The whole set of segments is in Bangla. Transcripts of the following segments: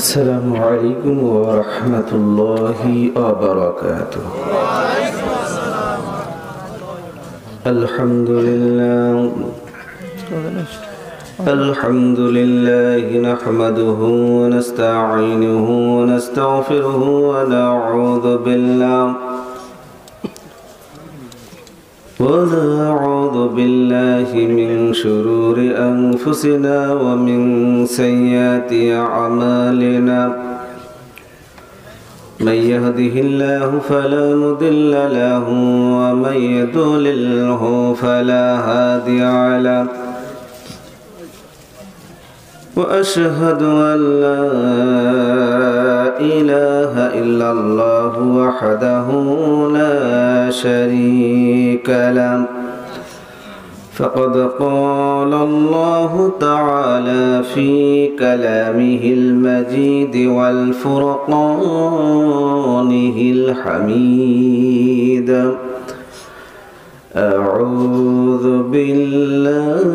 السلام عليكم ورحمة الله وبركاته. الحمد لله نحمده ونستعينه ونستغفره ونعوذ بالله من شرور أنفسنا ومن سيئات أعمالنا. من يهده الله فلا مضل له ومن يضلله فلا هادي له. وأشهد أن لا إله إلا الله وحده لا شريك له. فقد قال الله تعالى في كلامه المجيد والفرقانه الحميد: أعوذ بالله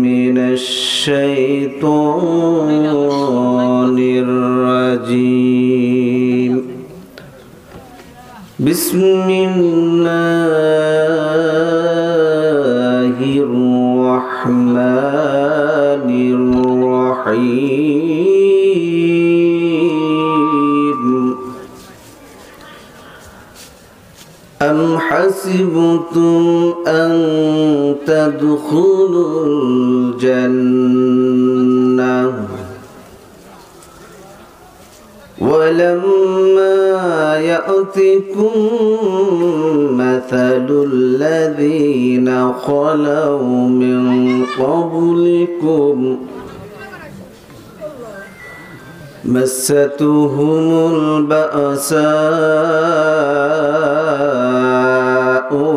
من الشيطان الرجيم. بسم الله الرحمن الرحيم. أم حسبتم أن تدخلوا الجنة ولما يأتكم مثل الذين خلوا من قبلكم مستهم البأساء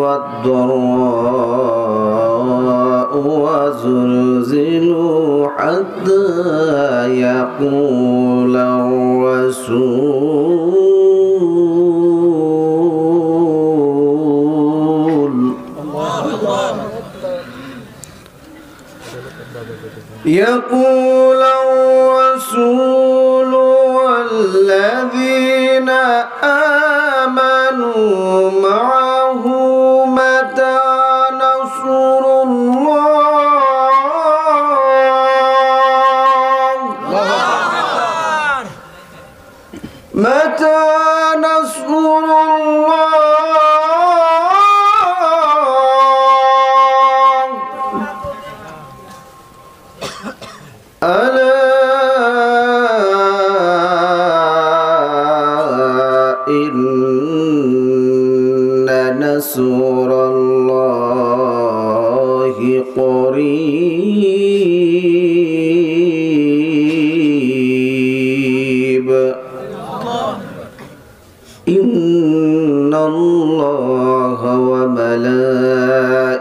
والضراء وزلزلوا حتى يقول الرسول والذين آمنوا معه متى نصر الله متى نصر الله ألا إن نصر الله قريب. إن الله وملائكته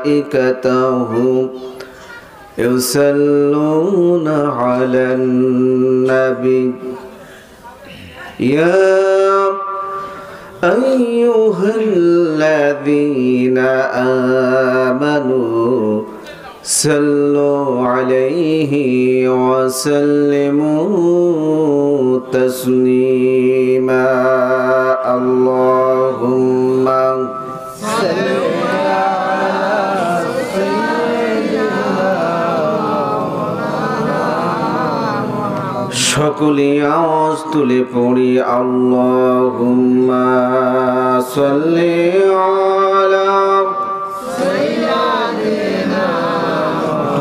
يصلون على النبي يا أيها الذين آمنوا صلوا عليه وسلموا تسليما. اللهم صل সকলে আওয়াজ তুলে পড়ি আল্লাহুম্মা সাল্লি আলা সাইয়্যিদিনা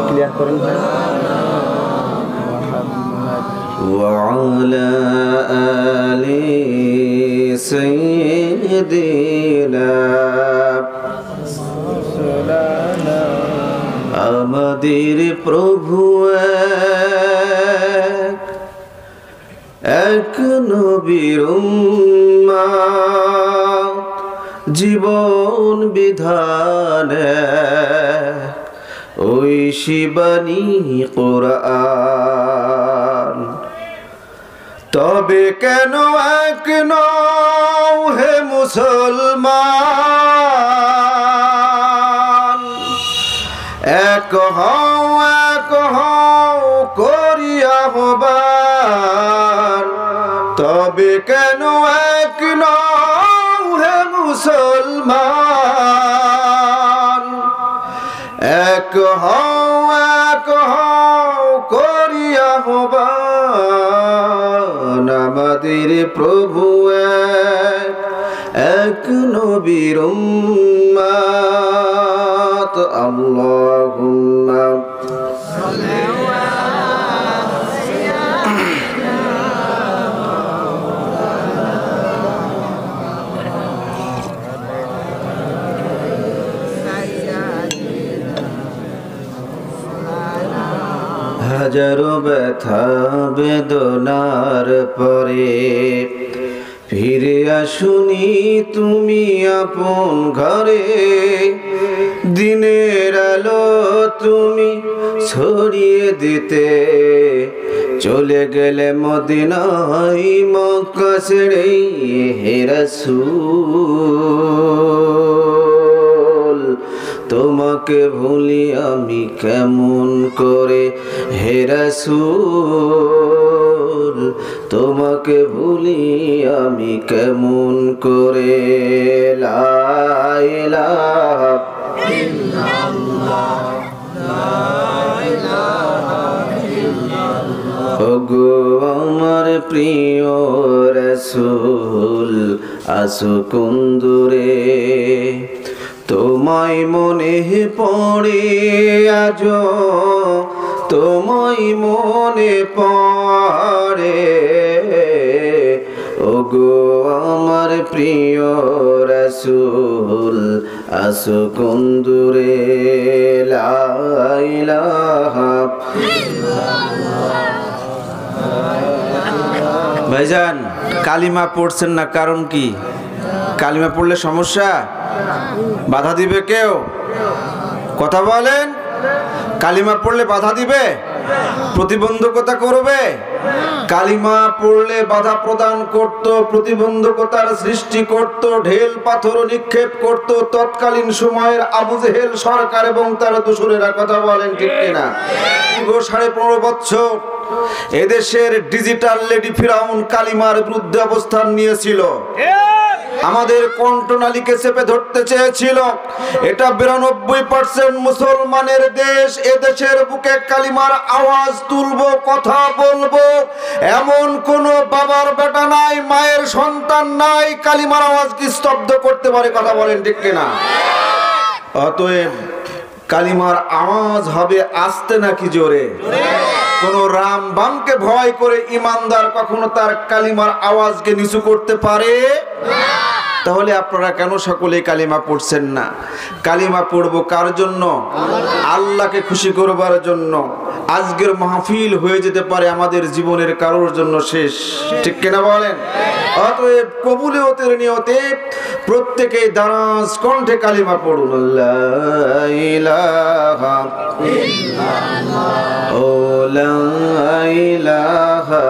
ক্লিয়ার করেন ভাই ওয়া আলা আলি সাইয়্যিদিনা। আমাদের প্রভু এক নবীর উম্মত জীবন বিধানে ওই শিবানী কোরআন। তবে কেন এক নও হে মুসলমান? এক হও করিয়া আহ্বান, তবে কেন এক নও হে মুসলমান? এক হও করি আহ্বান, আমাদের প্রভু এক নবীর উম্মত। আল্লাহুম্মা হাজারো ব্যথা বেদনার পরে ফিরে আসুনি তুমি আপন ঘরে। দিনের আলো তুমি ছড়িয়ে দিতে চলে গেলে মদিনায় মক্কা ছেড়ে হে রাসূল। তোমাকে ভুলি আমি কেমন করে হে রাসূল, তোমাকে ভুলি আমি কেমন করে। লা ইলাহা ইল্লাল্লাহ, লা ইলাহা ইল্লাল্লাহ। ওগো আমার প্রিয় রাসূল আসো কোন দূরে, তোমায় মনে পড়ে আজো, তোমায় মনে পড়ে। ওগো আমার প্রিয় রাসূল আসো কোন দূরে। লা ইলাহা ইল্লাল্লাহ। ভাইজান কালিমা পড়ছেন না, কারণ কি? কালিমা পড়লে সমস্যা? বাধা দিবে কেউ? কথা বলেন। কালিমা পড়লে বাধা দিবে? প্রতিবন্ধকতা করবে? কালিমা পড়লে বাধা প্রদান করত, প্রতিবন্ধকতার সৃষ্টি করত, ঢেল পাথর নিক্ষেপ করত তৎকালীন সময়ের আবু জেহেল সরকার এবং তার দোসরেরা। কথা বলেন ঠিক কিনা? 15.5 বছর এদেশের ডিজিটাল লেডি ফিরাউন কালিমার বিরুদ্ধে অবস্থান নিয়েছিল, আমাদের কণ্ঠনালীকে চেপে ধরতে চেয়েছিল। এটা 92% মুসলমানের দেশ। এদেশের বুকে কালিমার আওয়াজ তুলবো, কথা বলবো, এমন কোন বাবার বেটা নাই, মায়ের সন্তান নাই কালিমার আওয়াজকে স্তব্ধ করতে পারে। কথা বলেন ঠিক কিনা? অতএব কালিমার আওয়াজ হবে আস্তে নাকি জোরে? কোন রাম বামকে ভয় করে ইমানদার কখনো তার কালিমার আওয়াজকে নিচু করতে পারে? তাহলে আপনারা কেন সকলে কালিমা পড়ছেন না? কালিমা পড়বো কার জন্য? আল্লাহকে খুশি করবার জন্য। আজকের মাহফিল হয়ে যেতে পারে আমাদের জীবনের কারোর জন্য শেষ, ঠিক কিনা বলেন? অতএব কবুলিয়তের নিয়তে প্রত্যেকেই দারাজ কণ্ঠে কালিমা পড়ুন। লা ইলাহা ইল্লাল্লাহ, ও লা ইলাহা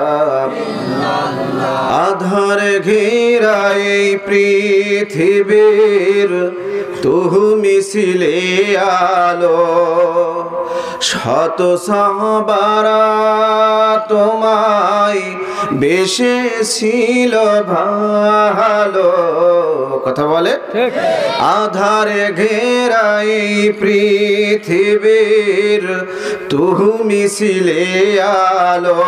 ইল্লাল্লাহ। আধারে ঘেরা এই পৃথিবীর তুমি ছিলে আলো, শত সাহাবারা তোমায় বেসেছিল ভালো। কথা বলে। আধারে ঘেরা এই পৃথিবীর তুমি ছিলে আলো,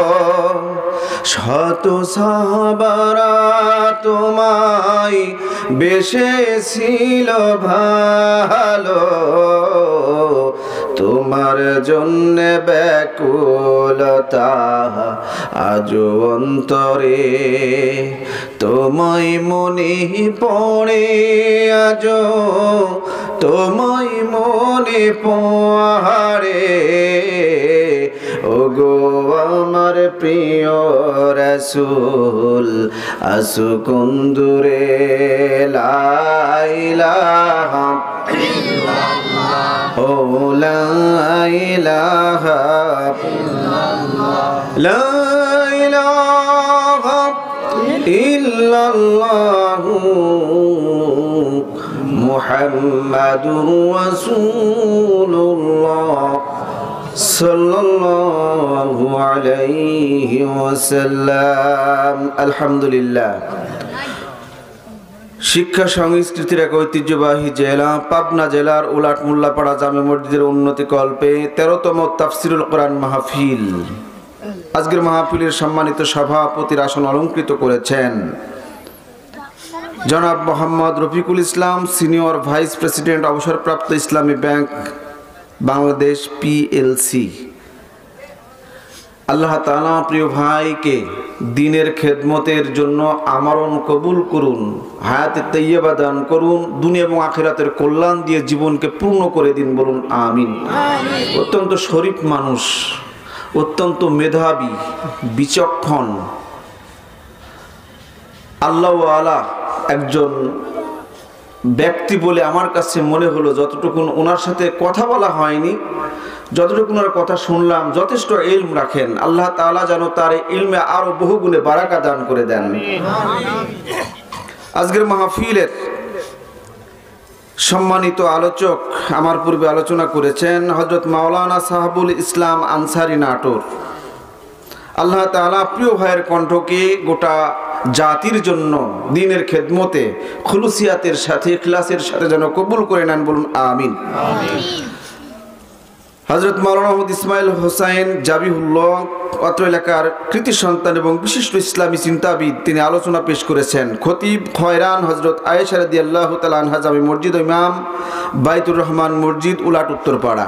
শত সাহাবারা তোমায় বেসেছিল ভালো। তোমার জন্য ব্যাকুলতা আজো অন্তরে, তোমায় মনে পড়ে আজো, তোমায় মনে পড়ে। ওগো আমার প্রিয় রাসূল আসো কোন দূরে। লা ইলাহা ইল্লাল্লাহ, ও লা ইলাহা ইল্লাল্লাহ, লা ইলাহা ইল্লাল্লাহ মুহাম্মাদুর রাসূলুল্লাহ সাল্লাল্লাহু আলাইহি ওয়াসাল্লাম। আলহামদুলিল্লাহ। শিক্ষা সংস্কৃতির এক ঐতিহ্যবাহী জেলা পাবনা জেলার উলাট মোল্লাপাড়া জামে মসজিদের উন্নতি কল্পে 13তম তাফসিরুল কোরআন মাহফিল। আজকের মাহফিলের সম্মানিত সভাপতির আসন অলংকৃত করেছেন জনাব Mohammad Rafiqul Islam, senior vice president, অবসরপ্রাপ্ত ইসলামী ব্যাংক বাংলাদেশ পিএলসি। আল্লাহ তাআলা প্রিয় ভাইকে দ্বীনের খেদমতের জন্য আমরণ কবুল করুন, হায়াতে তাইয়্যিবা দান করুন, দুনিয়া এবং আখিরাতের কল্যাণ দিয়ে জীবনকে পূর্ণ করে দিন, বলুন আমিন। অত্যন্ত শরীফ মানুষ, অত্যন্ত মেধাবী, বিচক্ষণ, আল্লাহওয়ালা একজন ব্যক্তি বলে আমার কাছে মনে হলো। যতটুকু ওনার সাথে কথা বলা হয়নি, যতটুকু ওনার কথা শুনলাম, যথেষ্ট ইলম রাখেন। আল্লাহ তাআলা যেন তার ইলমে আরো বহুগুণে বারাকা দান করে দেন। আজকের মাহফিলের সম্মানিত আলোচক আমার পূর্বে আলোচনা করেছেন হযরত মাওলানা সাহাবুল ইসলাম আনসারী নাটোর। আল্লাহ তাআলা প্রিয় ভাইয়ের কণ্ঠকে গোটা জাতির জন্য দ্বীনের খেদমতে খুলুসিয়াতের সাথে ইখলাসের সাথে যেন কবুল করে নেন, বলুন আমিন। হযরত মাওলানা মুহাম্মদ ইসমাইল হোসাইন জাবিহুল্লাহ অত্র এলাকার কৃতি সন্তান এবং বিশিষ্ট ইসলামী চিন্তাবিদ, তিনি আলোচনা পেশ করেছেন। খতিব খয়রান হযরত আয়েশা রাদিয়াল্লাহু তাআলা আনহা জামি মসজিদ ও ইমাম বাইতুর রহমান মসজিদ, উলাট উত্তরপাড়া।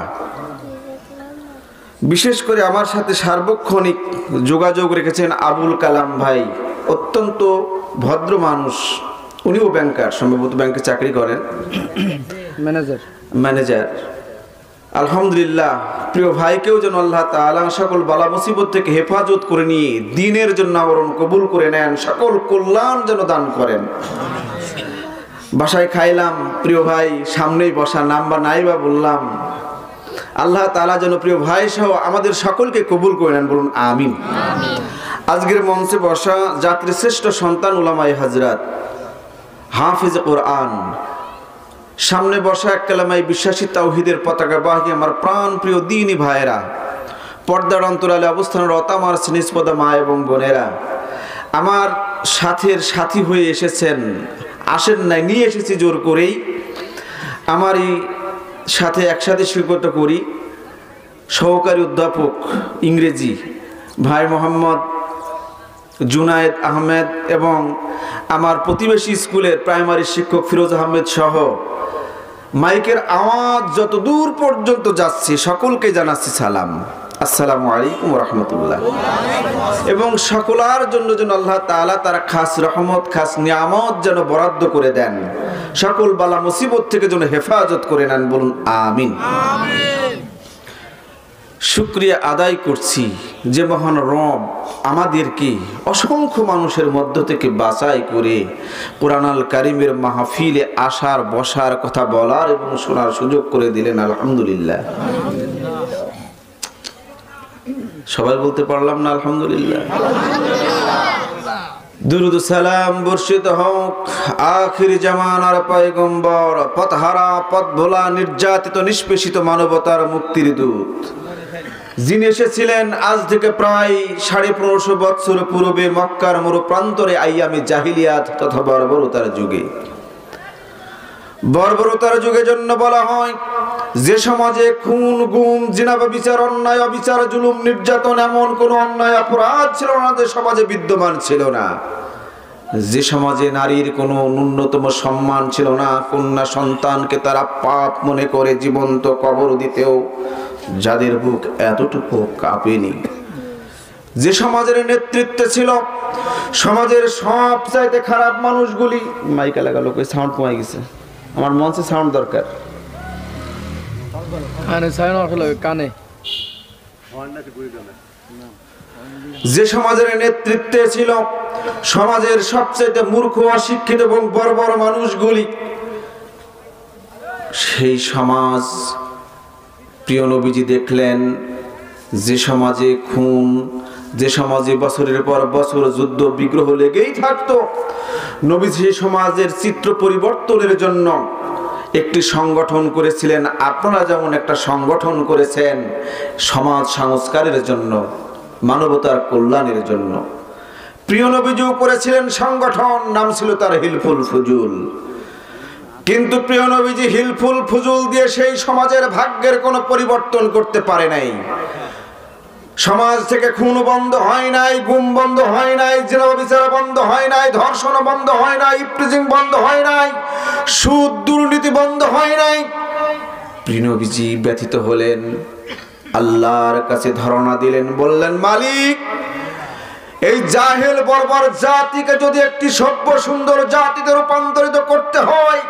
বিশেষ করে আমার সাথে সার্বক্ষণিক যোগাযোগ রেখেছেন আবুল কালাম ভাই, অত্যন্ত ভদ্র মানুষ। উনিও ব্যাংকার, সম্ভবত ব্যাংকে চাকরি করেন, ম্যানেজার। আলহামদুলিল্লাহ। প্রিয় ভাইকেও যেন আল্লাহ তাআলা সকল বালা মুসিবত থেকে হেফাজত করে নিয়ে দ্বীনের জন্য আমরণ কবুল করে নেন, সকল কল্যাণ যেন দান করেন। বাসায় খাইলাম, প্রিয় ভাই সামনেই বসা, নাম্বার নাই বা বললাম। আল্লাহ তাআলা যেন প্রিয় ভাই সহ আমাদের সকলকে কবুল করে নেন, বলুন আমিন। আজকের মঞ্চে বসা জাতির শ্রেষ্ঠ সন্তান উলামায়ে হযরত, হাফিজ কোরআন, সামনে বসা এক কালেমায় বিশ্বাসী তাওহীদের পতাকাবাহী আমার প্রাণ প্রিয় দ্বীনী ভাইয়েরা, পর্দার অন্তরালে অবস্থানরত আমার স্নেহস্পদা মা এবং বোনেরা, আমার সাথের সাথী হয়ে এসেছেন, আসেন নাই, নিয়ে এসেছি জোর করেই। আমারই সাথে একসাথে শিক্ষকতা করি সহকারী অধ্যাপক ইংরেজি ভাই মোহাম্মদ জুনায়েদ আহমেদ এবং আমার প্রতিবেশী স্কুলের প্রাইমারি শিক্ষক ফিরোজ আহমেদ সহ মাইকের আওয়াজ যত দূর পর্যন্ত যাচ্ছে সকলকে জানাচ্ছি সালাম, আসসালামু আলাইকুম ওয়া রাহমাতুল্লাহ। এবং সকলার জন্য যেন আল্লাহ তাআলা তার খাস রহমত, খাস নিয়ামত যেন বরাদ্দ করে দেন, সকল বালা মুসিবত থেকে যেন হেফাজত করে নেন, বলুন আমিন। শুকরিয়া আদায় করছি যে মহান রব আমাদেরকে অসংখ্য মানুষের মধ্য থেকে বাছাই করে কোরআন আল কারীমের মাহফিলে আসার, বসার, কথা বলার এবং শোনার সুযোগ করে দিলেন। আলহামদুলিল্লাহ। সবাই বলতে পারলাম না আলহামদুলিল্লাহ। দুরুদ সালাম বর্ষিত হোক আখির জামানার পয়গম্বর, পথহারা, পথ ভোলা, নির্যাতিত, নিষ্পেষিত মানবতার মুক্তির দূত, যিনি এসেছিলেন আজ থেকে প্রায় 1550 বছর পূর্বে মক্কার মরু প্রান্তরে আইয়ামে জাহিলিয়াত তথা বর্বরতার যুগে। বর্বরতার যুগে জন্য বলা হয় যে সমাজে খুন, গুম, জিনা, ব্যভিচার, অন্যায়, অবিচার, জুলুম, নির্যাতন এমন কোন অন্যায় অপরাধ ছিল না যে সমাজে বিদ্যমান ছিল না, যে সমাজে নারীর কোনো ন্যূনতম সম্মান ছিল না, কন্যা সন্তানকে তারা পাপ মনে করে জীবন্ত কবর দিতেও যাদের বুক এতটুকু কাঁপেনি, যে সমাজের নেতৃত্বে ছিল সমাজের সবচাইতে খারাপ মানুষগুলি। মাইকা লাগালো, কই সাউন্ড কমে গেছে, আমার মঞ্চে সাউন্ড দরকার। কানে যে সমাজের নেতৃত্বে ছিল সমাজের সবচেয়ে মূর্খ, অশিক্ষিত এবং বর্বর মানুষগুলি, সেই সমাজ প্রিয় নবীজি দেখলেন যে সমাজে খুন, যে সমাজে বছরের পর বছর যুদ্ধ বিগ্রহ লেগেই থাকতো। নবী সেই সমাজের চিত্র পরিবর্তনের জন্য একটি সংগঠন করেছিলেন, আপনারা যেমন একটা সংগঠন করেছেন সমাজ সংস্কারের জন্য, মানবতার কল্যাণের জন্য। প্রিয় নবীজিও করেছিলেন সংগঠন, নাম ছিল তার হিলফুল ফুজুল। কিন্তু প্রিয় নবীজি হিলফুল ফুজুল দিয়ে সেই সমাজের ভাগ্যের কোনো পরিবর্তন করতে পারে নাই। সমাজ থেকে খুন বন্ধ হয় নাই, গুম বন্ধ হয় নাই, জিনা বিচার বন্ধ হয় নাই, ধর্ষণ বন্ধ হয় নাই, ইফটিজিং বন্ধ হয় নাই, সুদ দুর্নীতি বন্ধ হয় নাই। প্রিয় নবীজি ব্যথিত হলেন, আল্লাহর কাছে ধারণা দিলেন, বললেন, মালিক, এই জাহেল বর্বর জাতিকে যদি একটি সভ্য সুন্দর জাতিতে রূপান্তরিত করতে হয়,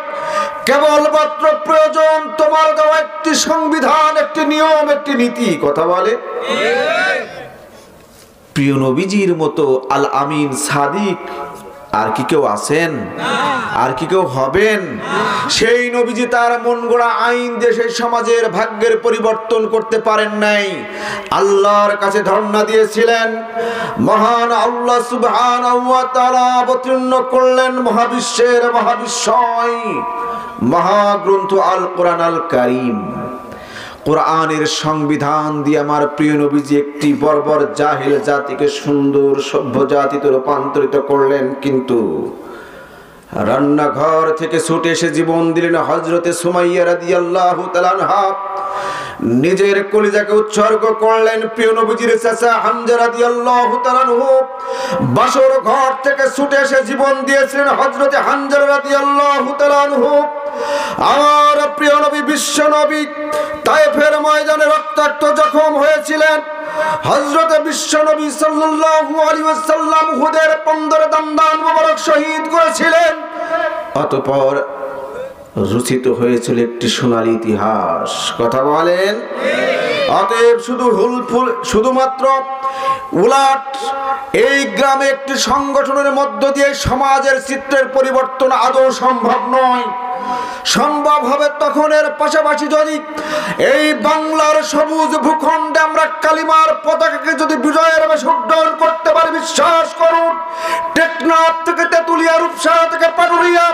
কেবলমাত্র প্রয়োজন তোমার দেওয়া একটি সংবিধান, একটি নিয়ম, একটি নীতি। কথা বলে প্রিয় নবীজির মতো আল আমিন সাদিক আর কি কেউ আছেন? আর কি কেউ হবেন? সেই নবীজি তার মন গড়া আইন দিয়ে সেই সমাজের ভাগ্যের পরিবর্তন করতে পারেন নাই। আল্লাহর কাছে ধর্ণা দিয়েছিলেন। মহান আল্লাহ সুবহানাহু ওয়া তাআলা অবতীর্ণ করলেন মহাবিশ্বের মহাবিশ্বয় মহাগ্রন্থ আল কোরআন আল কারীম। কোরআনের সংবিধান দিয়ে আমার প্রিয় নবীজি একটি বর্বর জাহিল জাতিকে সুন্দর সভ্য জাতিতে রূপান্তরিত করলেন। কিন্তু রান্নাঘর থেকে ছুটে এসে জীবন দিলেন হযরতে সুমাইয়া রাদিয়াল্লাহু তাআলা আনহা। নিজের কলিজাকে উৎসর্গ করলেন প্রিয় নবীজির চাচা হামজা রাদিয়াল্লাহু তাআলা আনহু। বাসর ঘর থেকে ছুটে এসে জীবন দিয়েছিলেন হযরতে হামজা রাদিয়াল্লাহু তাআলা আনহু। আমার প্রিয় নবী বিশ্ব নবী তায়েফের ময়দানে রক্তাক্ত জখম হয়েছিলেন। হযরতে বিশ্ব নবী সাল্লাল্লাহু আলাইহি ওয়াসাল্লাম উহুদের 15 দন্দান মোবারক শহীদ করেছিলেন। অতঃপর রচিত হয়েছিল একটি সোনালী ইতিহাস। কথা বলেন। অতএব শুধুমাত্র উলাট এই গ্রামে একটি সংগঠনের মধ্য দিয়ে সমাজের চিত্রের পরিবর্তন আদৌ সম্ভব নয়। সম্ভব হবে তখন এর পাশাপাশি যদি এই বাংলার সবুজ ভূখণ্ডে আমরা কালিমার পতাকাকে যদি বিজয়ের বেশে উড্ডয়ন করতে পারি, বিশ্বাস করুন, টেকনাফ থেকে তেতুলিয়া, রূপসা থেকে পাটুরিয়া,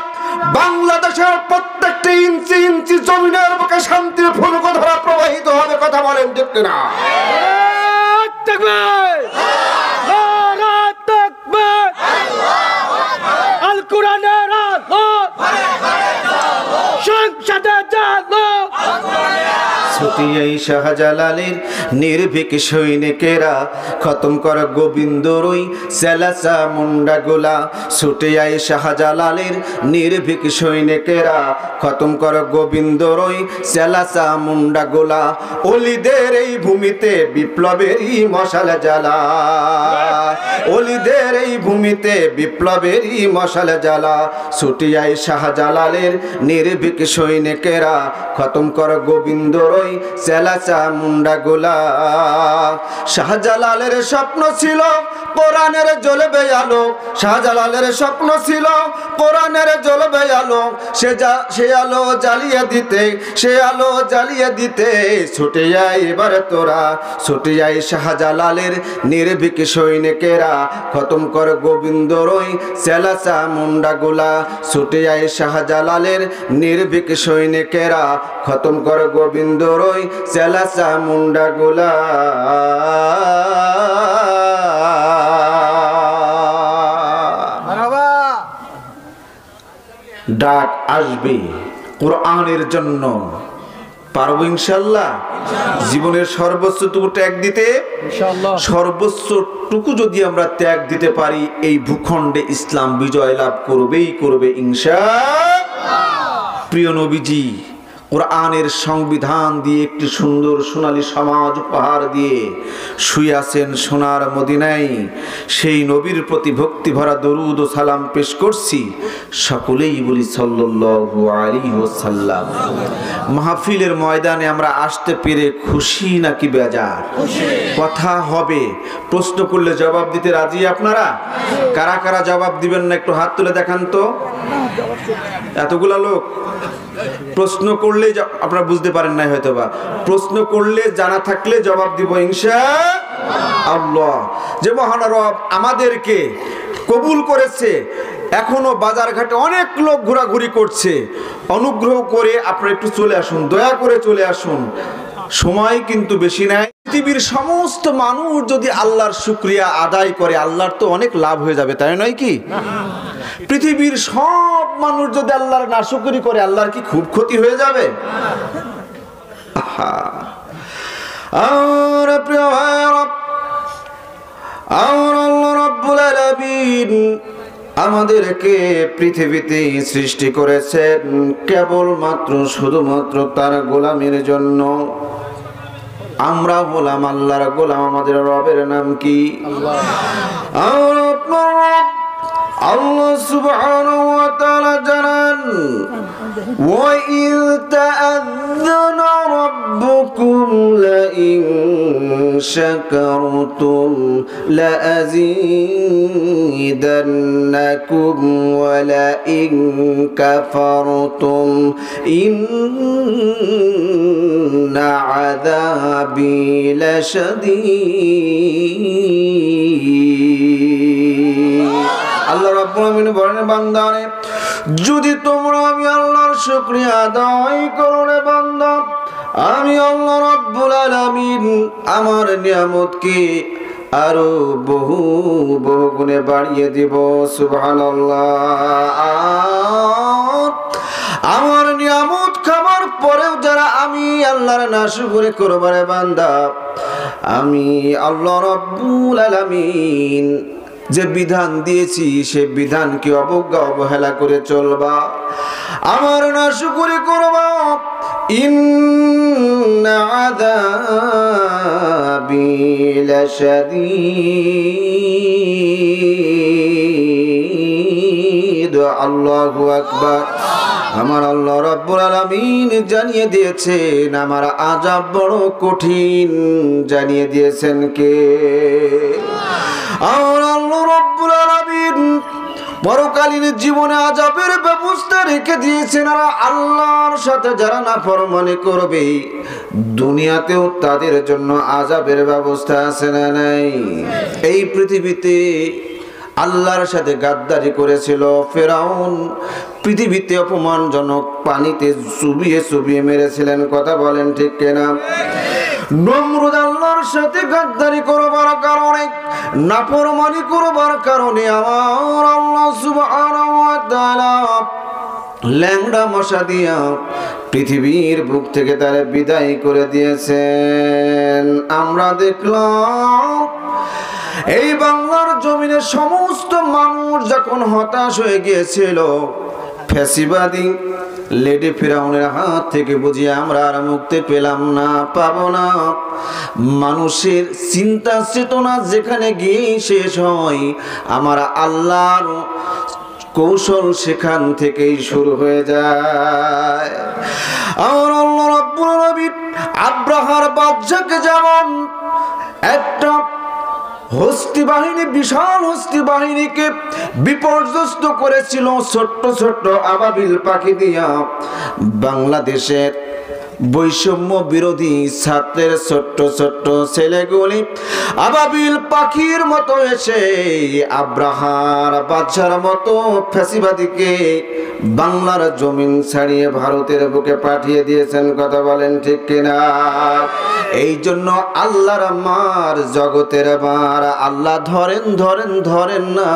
বাংলাদেশের প্রত্যেকটি ইঞ্চি ইঞ্চি জমিনের বুকে শান্তির ফুলকধারা প্রবাহিত হবে। কথা বলেন ঠিক না? আল কোরআনের আলো সংসদে জালো। ছুটিয়াই শাহজালালের নির্ভীক সৈনিকেরা খতম কর গোবিন্দরই সেলাসা মুন্ডা গোলা। ছুটিয়াই শাহজালালের নির্ভীক সৈনিকেরা খতম কর গোবিন্দরই সেলাসা মুন্ডা গোলা। অলিদের এই ভূমিতে বিপ্লবেরই মশাল জ্বালা, অলিদের এই ভূমিতে বিপ্লবেরই মশাল জ্বালা। ছুটিয়াই শাহজালালের নির্ভীক সৈনিকেরা খতম কর গোবিন্দরই সেলাসা মুন্ডা গোলা। শাহজালালের স্বপ্ন ছিল কোরআনের জ্বলবে আলো, শাহজালালের স্বপ্ন ছিল কোরআনের জ্বলবে আলো। সে আলো জ্বালিয়ে দিতে, সে আলো জ্বালিয়ে দিতে ছুটে যায় এবার তোরা। ছুটে যায় শাহজালালের নির্ভীক সৈনিকেরা খতম কর গোবিন্দরই সেলাসা মুন্ডা গোলা। ছুটে যায় শাহজালালের নির্ভীক সৈনিকেরা খতম কর গোবিন্দরই সেলাসা মুন্ডা গোলা। ডাক আসবে কোরআনের জন্য, পারবো ইনশাআল্লাহ। জীবনের সর্বোচ্চটুকু ত্যাগ দিতে, সর্বোচ্চটুকু যদি আমরা ত্যাগ দিতে পারি, এই ভূখণ্ডে ইসলাম বিজয় লাভ করবেই করবে ইনশাআল্লাহ। প্রিয় নবীজি কোরআনের সংবিধান দিয়ে একটি সুন্দর সোনালী সমাজ উপহার দিয়ে শুয়ে আছেন সোনার মদিনায়। সেই নবীর প্রতি ভক্তি ভরা দরুদ ও সালাম পেশ করছি। সকলেই বলি সাল্লাল্লাহু আলাইহি ওয়াসাল্লাম। মাহফিলের ময়দানে আমরা আসতে পেরে খুশি নাকি বেজার? কথা হবে, প্রশ্ন করলে জবাব দিতে রাজি আপনারা? কারা কারা জবাব দিবেন না একটু হাত তুলে দেখান তো। এতগুলা লোক প্রশ্ন করলে আপনারা বুঝতে পারেন না হয়তো বা, প্রশ্ন করলে জানা থাকলে জবাব দিব ইনশাআল্লাহ। যে মহান রব আমাদেরকে কবুল করেছে। এখনো বাজারঘাটে অনেক লোক ঘোরাঘুরি করছে, অনুগ্রহ করে আপনারা একটু চলে আসুন, দয়া করে চলে আসুন, সময় কিন্তু বেশি নাই। পৃথিবীর সমস্ত মানুষ যদি আল্লাহর শুকরিয়া আদায় করে আল্লাহর তো অনেক লাভ হয়ে যাবে, তাই নয় কি? পৃথিবীর সব মানুষ যদি আল্লাহর নাশুকরি করে আল্লাহর কি খুব ক্ষতি হয়ে যাবে? আর প্রিয় ভাইরা, আল্লাহ রাব্বুল আলামিন আমাদেরকে পৃথিবীতে সৃষ্টি করেছেন কেবলমাত্র শুধুমাত্র তার গোলামের জন্য। আমরা গোলাম, আল্লাহর গোলাম। আমাদের রবের নাম কি? আল্লাহ সুবহানাহু ওয়া তাআলা জানান, ওয়া ইয তাআযানা রাব্বুকুম লাইন শাকারতুম লাযীদান্নাকুম ওয়া লাইন কাফারতুম ইন্না আযাবি লাশাদীদ। আল্লাহ রাব্বুল আলামিন বলেন, বান্দারে যদি তোমরা আমি আল্লাহর শুকরিয়া আদায় করো রে বান্দা, আমি আল্লাহ রাব্বুল আলামিন আমার নিয়ামতকে আরো বহু বহু গুণে বাড়িয়ে দিব। সুবহানাল্লাহ। আমার নিয়ামত খাবার পরেও যারা আমি আল্লাহর নাশুকরি করবে রে বান্দা, আমি আল্লাহ রাব্বুল আলামিন যে বিধান দিয়েছি সে বিধানকে অবজ্ঞা অবহেলা করে চলবা, আমার নাশুকরি করবা, ইন্না আযাবি লাশাদীদ। আল্লাহু আকবার। আমার আল্লাহ রাব্বুল আলামিন জানিয়ে দিয়েছেন আমার আযাব বড় কঠিন। জানিয়ে দিয়েছেন কে? আমার আল্লাহ রাব্বুল আলামিন পরকালীন জীবনে আযাবের ব্যবস্থা রেখে দিয়েছেন। আর আল্লাহর সাথে যারা নাফরমানি করবে দুনিয়াতেও তাদের জন্য আযাবের ব্যবস্থা আছে না নাই? এই পৃথিবীতে আল্লাহর সাথে গাদ্দারি করেছিল ফেরাউন, পৃথিবীতে অপমানজনক পানিতে চুবিয়ে চুবিয়ে মেরেছিলেন। কথা বলেন ঠিক কিনা? নমরুদ আল্লাহর সাথে গাদ্দারি করবার কারণে, নাফরমানি করবার কারণে আমার আল্লাহ সুবহানাহু ওয়া তাআলা ল্যাংড়া মশা দিয়া পৃথিবীর বুক থেকে তারে বিদায় করে দিয়েছেন। আমরা দেখলাম এই বাংলার জমিনে সমস্ত মানুষ যখন হতাশ হয়ে গিয়েছিল, ফ্যাসিবাদী লেডি ফিরাউনের হাত থেকে বুঝি আমরা আর মুক্তি পেলাম না, পাবো না। মানুষের চিন্তা চেতনা যেখানে গিয়ে শেষ হয়, আমার আল্লাহর কৌশল সেখান থেকেই শুরু হয়ে যায়। আমার আল্লাহ রাব্বুল আলামিন আব্রাহার বাদশাকে যেমন একটা হস্তি বাহিনী, বিশাল হস্তি বাহিনীকে বিপর্যস্ত করেছিল ছোট্ট ছোট্ট আবাবিল পাখি দিয়া, বাংলাদেশের বৈষম্য বিরোধী ছাত্রের ছোট্ট ছোট্ট ছেলেগুলি আবাবিল পাখির মতো এসে আব্রাহার বাদশার মতো ফ্যাসিবাদীকে বাংলার জমিন ছাড়িয়ে ভারতের বুকে পাঠিয়ে দিয়েছেন। কথা বলেন ঠিক কিনা? এই জন্য আল্লাহর মার, জগতের মার আল্লাহ ধরেন ধরেন ধরেন না,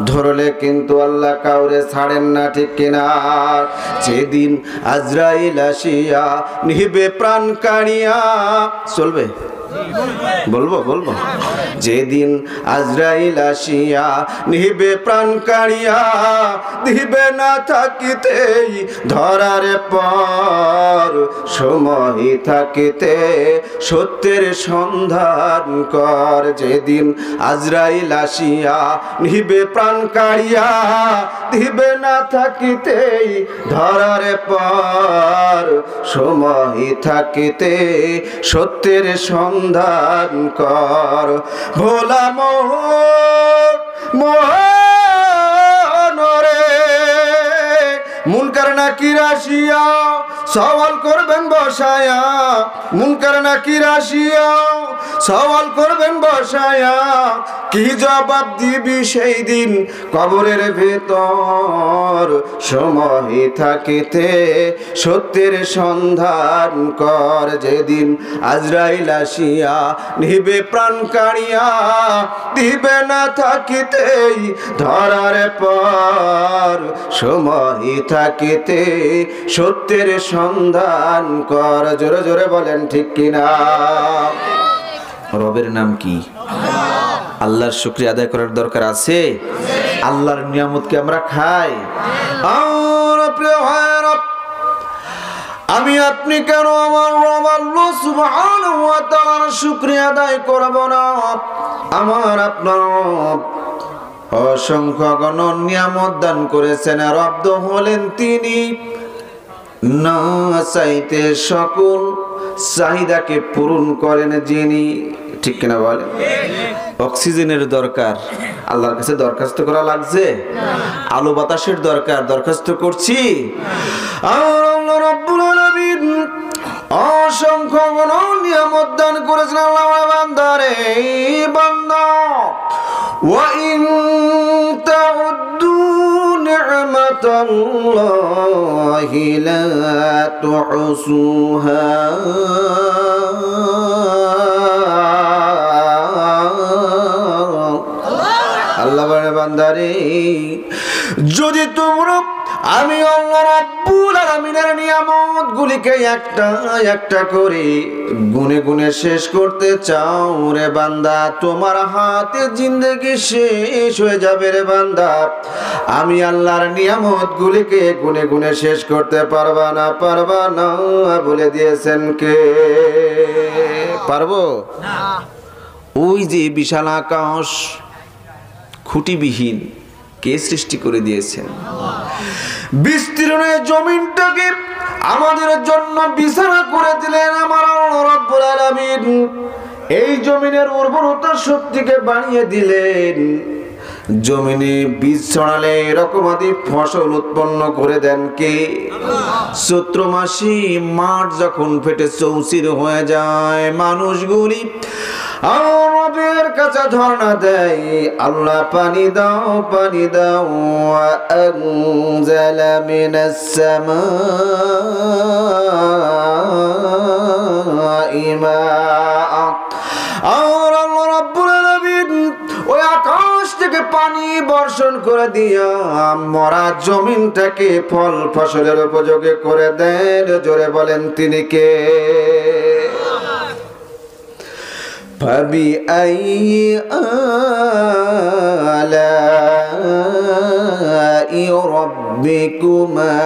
ধরলে কিন্তু আল্লাহ কাউরে ছাড়েন না, ঠিক কিনা? যেদিন আজরাইল আসিয়া নিবে প্রাণ কাড়িয়া, চলবে? বলবো যেদিন আজরাইল আসিয়া নিবে প্রাণ কাড়িয়া, দিবে না থাকিতেই ধরার পর, সময় থাকিতে সত্যের সন্ধান কর। যেদিন আজরাইল আসিয়া নিবে প্রাণ কাড়িয়া, দিবে না থাকিতেই ধরার পর, সময় থাকিতে সত্যের সন্ধান কর। ভোলা মোহন রে মুনকার নাকির আসিয়া সওয়াল করবেন বসায়া, মুনকার নাকির আসিয়া সওয়াল করবেন বসায়া, কি জবাব দিবি সেই দিন কবরের ভেতর? সময় থাকিতে সত্যের সন্ধান কর, যেদিন আজরাইল আসিয়া নিবে প্রাণ কাড়িয়া, দিবে না থাকিতেই ধরার পর। সময় থাকিতে সত্যের সন্ধান কর। জোরে জোরে বলেন ঠিক কিনা? রবের নাম কি? আল্লাহর শুকরিয়া আদায় করার দরকার আছে। আল্লাহর নিয়ামতকে আমরা খাই। আমি আপনি কেন আমার রব আল্লাহ সুবহানাহু ওয়া তাআলার শুকরিয়া আদায় করব না? আমার আপনার অসংখ্য গণন নিয়ামত দান করেছেন। রব হলেন তিনি, না চাইতে সকল চাহিদাকে পূরণ করেন যিনি। ঠিক কিনা বলে? অক্সিজেনের দরকার, আল্লাহর কাছে দরখাস্ত করা লাগছে? আলো বাতাসের দরকার, দরখাস্ত করছি? আমার আল্লাহ রাব্বুল আলামিন অসংখ্য নিয়ামত দান করেছেন। আল্লাহ বান্দারে, বান্দা ওয়া ইন তাউদ্দু নি'মাতাল্লাহি লা তুহসুহা। আল্লাহ বলে, বান্দারে যদি তোমরা আমি আল্লাহ রাব্বুল আলামিনের নিয়ামতগুলিকে একটা একটা করে গুনে গুনে শেষ করতে চাও রে বান্দা, তোমার হাতে জিন্দেগি শেষ হয়ে যাবে রে বান্দা। আমি আল্লাহর নিয়ামতগুলিকে গুনে গুনে শেষ করতে পারবা না, পারবা না বলে দিয়েছেন কে? পারবো না। ওই যে বিশাল আকাশ খুঁটিবিহীন, কে সৃষ্টি করে দিয়েছেন? বিস্তীর্ণ জমিনটাকে আমাদের জন্য বিছানা করে দিলেন আমার আল্লাহ রাব্বুল আলামিন। এই জমিনের উর্বরতা শক্তিকে বাড়িয়ে দিলেন। জমিনে বীজ ছড়ালে এরকম আদি ফসল উৎপন্ন করে দেন কে? চৈত্র মাসে মাঠ যখন ফেটে চৌচির হয়ে যায়, মানুষগুলি আমার রবের কাছে ধর্ণা দেয়, আল্লাহ পানি দাও, পানি দাও। আনজালা মিনাস সামাই মাআ। আর আল্লাহ রাব্বুল আলামিন ওই আকাশ থেকে পানি বর্ষণ করে দিয়া মরা জমিনটাকে ফল ফসলের উপযোগী করে দেন। জোরে বলেন তিনি কে? فبأي آلاء ربكما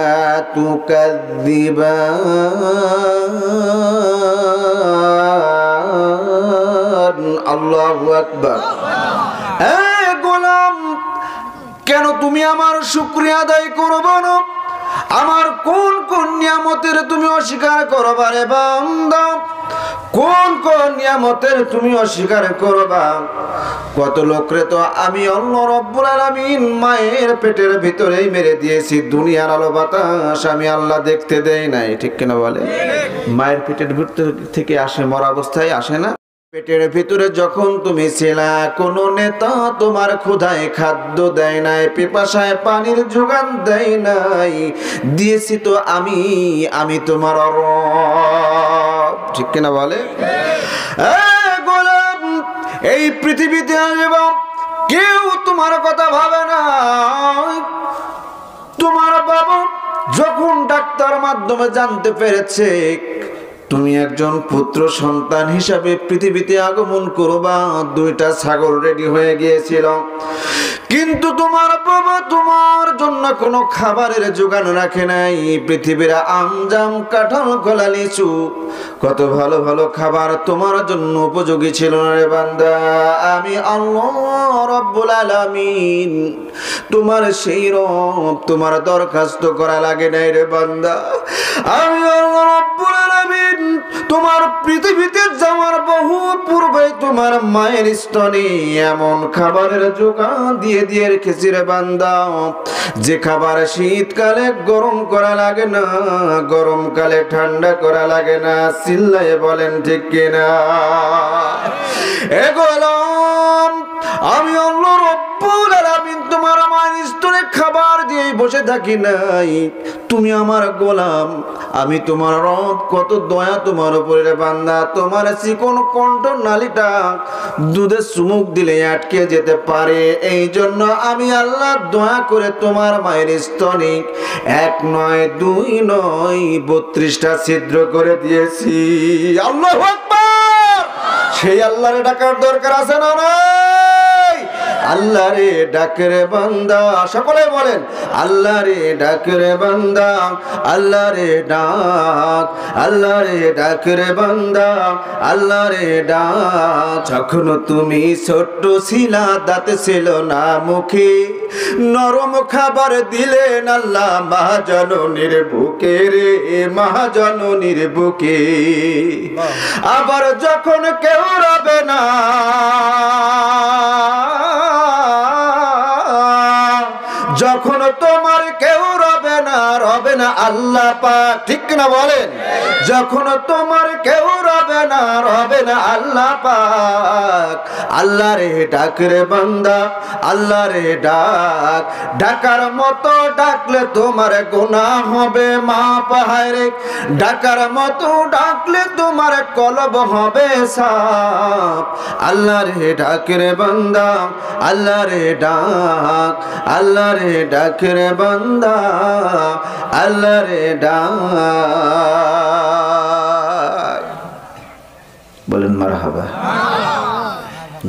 تكذبان الله أكبر। গোলাম, কেন তুমি আমার শুকরিয়া আদায় করবে না? আমার কোন কোন নিয়ামতের তুমি অস্বীকার করবা রে বান্দা? কোন কোন নিয়ামতের তুমি অস্বীকার করবা? কত লোকরে তো আমি আল্লাহ রাব্বুল আলামিন মায়ের পেটের ভিতরেই মেরে দিয়েছি। দুনিয়ার আলো বাতাস আমি আল্লাহ দেখতে দেই নাই। ঠিক কিনা বলে? মায়ের পেটের ভিতর থেকে আসে, মরা অবস্থায় আসে না? পেটের ভিতরে যখন তুমি ছিলা, কোন নেতা তোমার ক্ষুধায় খাদ্য দেয় নাই, পিপাসায় পানির যোগান দেয় নাই। দিয়েছি তো আমি তোমার রব। ঠিক কিনা বলে? গোলাম, এই পৃথিবীতে আসবে কেউ তোমার কথা ভাবে না। তোমার বাবা যখন ডাক্তার মাধ্যমে জানতে পেরেছে তুমি একজন পুত্র সন্তান হিসাবে পৃথিবীতে আগমন করবা, দুইটা ছাগল রেডি হয়ে গিয়েছিল। কিন্তু তোমার বাবা তোমার জন্য কোনো খাবারের যোগান রাখে নাই। পৃথিবীর আমজাম, কাঁঠাল, কলা, লিচু, কত ভালো ভালো খাবার তোমার জন্য উপযোগী ছিল না রে বান্দা। আমি আল্লাহ রাব্বুল আলামিন তোমার সেই রব, তোমার দরখাস্ত করা লাগে নাই রে বান্দা। আমি আল্লাহ রাব্বুল আলামিন তোমার পৃথিবীতে যাওয়ার বহু পূর্বে তোমার মায়ের স্তনে এমন খাবারের যোগান দিয়ে দিয়ে রেখেছি রে বান্দা, যে খাবার শীতকালে গরম করা লাগে না, গরমকালে ঠান্ডা করা লাগে না। চিল্লায়ে বলেন ঠিক কিনা? এ গোলাম, আমি আল্লাহ রব্বুল আলামিন তোমার মায়ের স্তনে খাবার দিয়ে বসে থাকি নাই, তুমি আমার গোলাম, আমি তোমার রব, কত দয়া তোমার উপরে রে বান্দা। তোমার চিকন কণ্ঠ নালীটা দুধের চুমুক দিলে আটকে যেতে পারে, এই জন্য আমি আল্লাহ দয়া করে তোমার মায়ের স্তনে 1 নয় 2 নয় 32টা ছিদ্র করে দিয়েছি। আল্লাহু আকবার। সেই আল্লাহরে ডাকার দরকার আছে না নাই? আল্লাহ রে ডাক রে বান্দা, সকলে বলেন আল্লাহ রে ডাক রে বান্দা, আল্লাহ রে ডাক, আল্লাহ রে ডাক রে বান্দা, আল্লাহ রে ডাক। যখন তুমি ছোট্ট ছিলা, দাঁত ছিল না মুখে, নরম খাবার দিলেন আল্লাহ মহাজননীর বুকে রে, মহাজননীর বুকে। আবার যখন কেউ রবে না, যখন তোমার কেউ রবে না, রবে না আল্লাহ পাক, ঠিক না বলেন? যখন তোমার কেউ রবে না, রবে না আল্লাহ পাক। আল্লাহ রে ডাক রে বান্দা, আল্লাহ রে ডাক। ডাকার মতো ডাকলে তোমার গুনাহ হবে মাপ, হায় রে। ডাকার মতো ডাকলে তোমার কলব হবে সাফ। আল্লাহ রে ডাক রে বান্দা, আল্লাহ রে ডাক, আল্লাহ রে ডাক রে বান্দা, আল্লাহ রে ডাক। বলেন মারহাবা।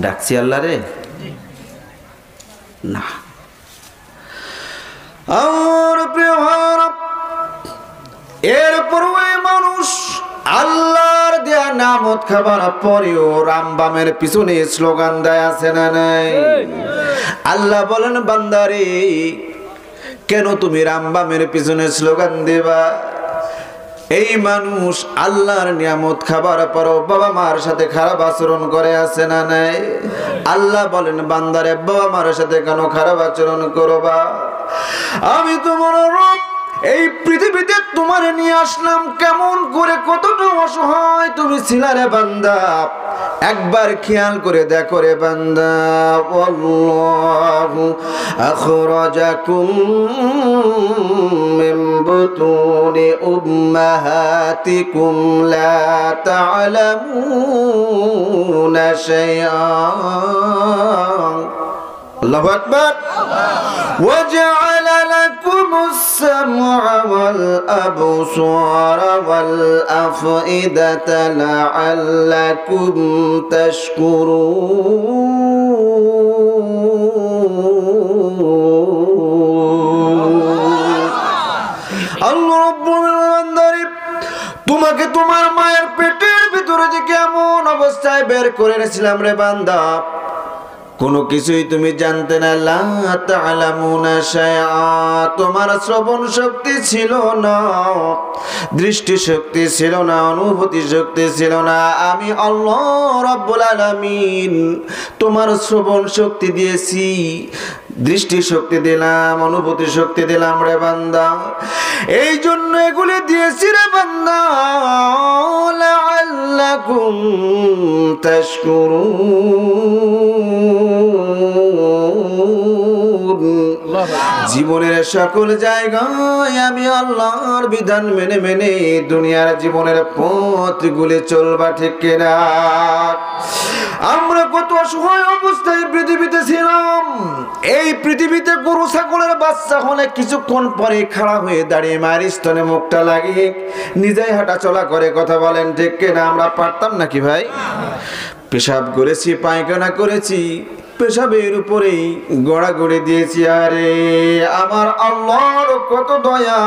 ডাকছি আল্লাহ রে না। আর প্রিয় ভাইরা, এরপর ওই মানুষ আল্লাহর দেয়া নামত খাবার পরেও রামবামের পিছনে স্লোগান দেয়, আছে না নাই? আল্লাহ বলেন বান্দারে, কেন তুমি রামবামের পিছনে স্লোগান দেবা? এই মানুষ আল্লাহর নিয়ামত খাবার পরও বাবা মার সাথে খারাপ আচরণ করে, আছে না নাই? আল্লাহ বলেন বান্দারে, বাবা মার সাথে কেন খারাপ আচরণ করবা? আমি তোমার রব, এই পৃথিবীতে তোমার নিয়ে আসলাম কেমন করে, কতটা অসহায় তুমি ছিলা রে বান্দা। একবার খেয়াল করে দেখো রে বান্দা, আল্লাহু আখরাজাকুম মিন বুতুনি উম্মাহাতিকুম লা তা'লামুনা শাইআ। আল্লাহু আকবার। وجعل لكم السمع والأبصار والأفئدة لعلكم تشكرون। আল্লাহ রাব্বুল আলামিন তোমাকে তোমার মায়ের পেটের ভিতরে যে কেমন অবস্থায় বের করে এনেছিলাম রে বান্দা, কোনো কিছুই তুমি জানতে না। লা তা'লামুনা শাইআ, তোমার শ্রবণ শক্তি ছিল না, দৃষ্টি শক্তি ছিল না, অনুভূতি শক্তি ছিল না। আমি আল্লাহ রাব্বুল আলামিন তোমার শ্রবণ শক্তি দিয়েছি, দৃষ্টি শক্তি দিলাম, অনুভূতি শক্তি দিলাম রে বান্দা। এই জন্য এগুলি দিয়েছি রে বান্দা, লাআল্লাকুম তাশকুরুন। জীবনের সকল জায়গায় আমি আল্লাহর বিধান মেনে মেনে দুনিয়ার জীবনের পথগুলি চলবা, ঠিক কিনা? আমরা কত অসহায় অবস্থায় পৃথিবীতে ছিলাম। এই পৃথিবীতে গরু ছাগলের বাচ্চা হলে কিছুক্ষণ পরে খাড়া হয়ে দাঁড়িয়ে মায়ের স্তনে মুখটা লাগিয়ে নিজেই হাঁটা চলা করে, কথা বলেন ঠিক কিনা? আমরা পারতাম নাকি ভাই? পেশাব করেছি, পায়খানা করেছি, পেশাবের উপরেই গড়াগড়ি দিয়েছি। আরে আমার আল্লাহর কত দয়া,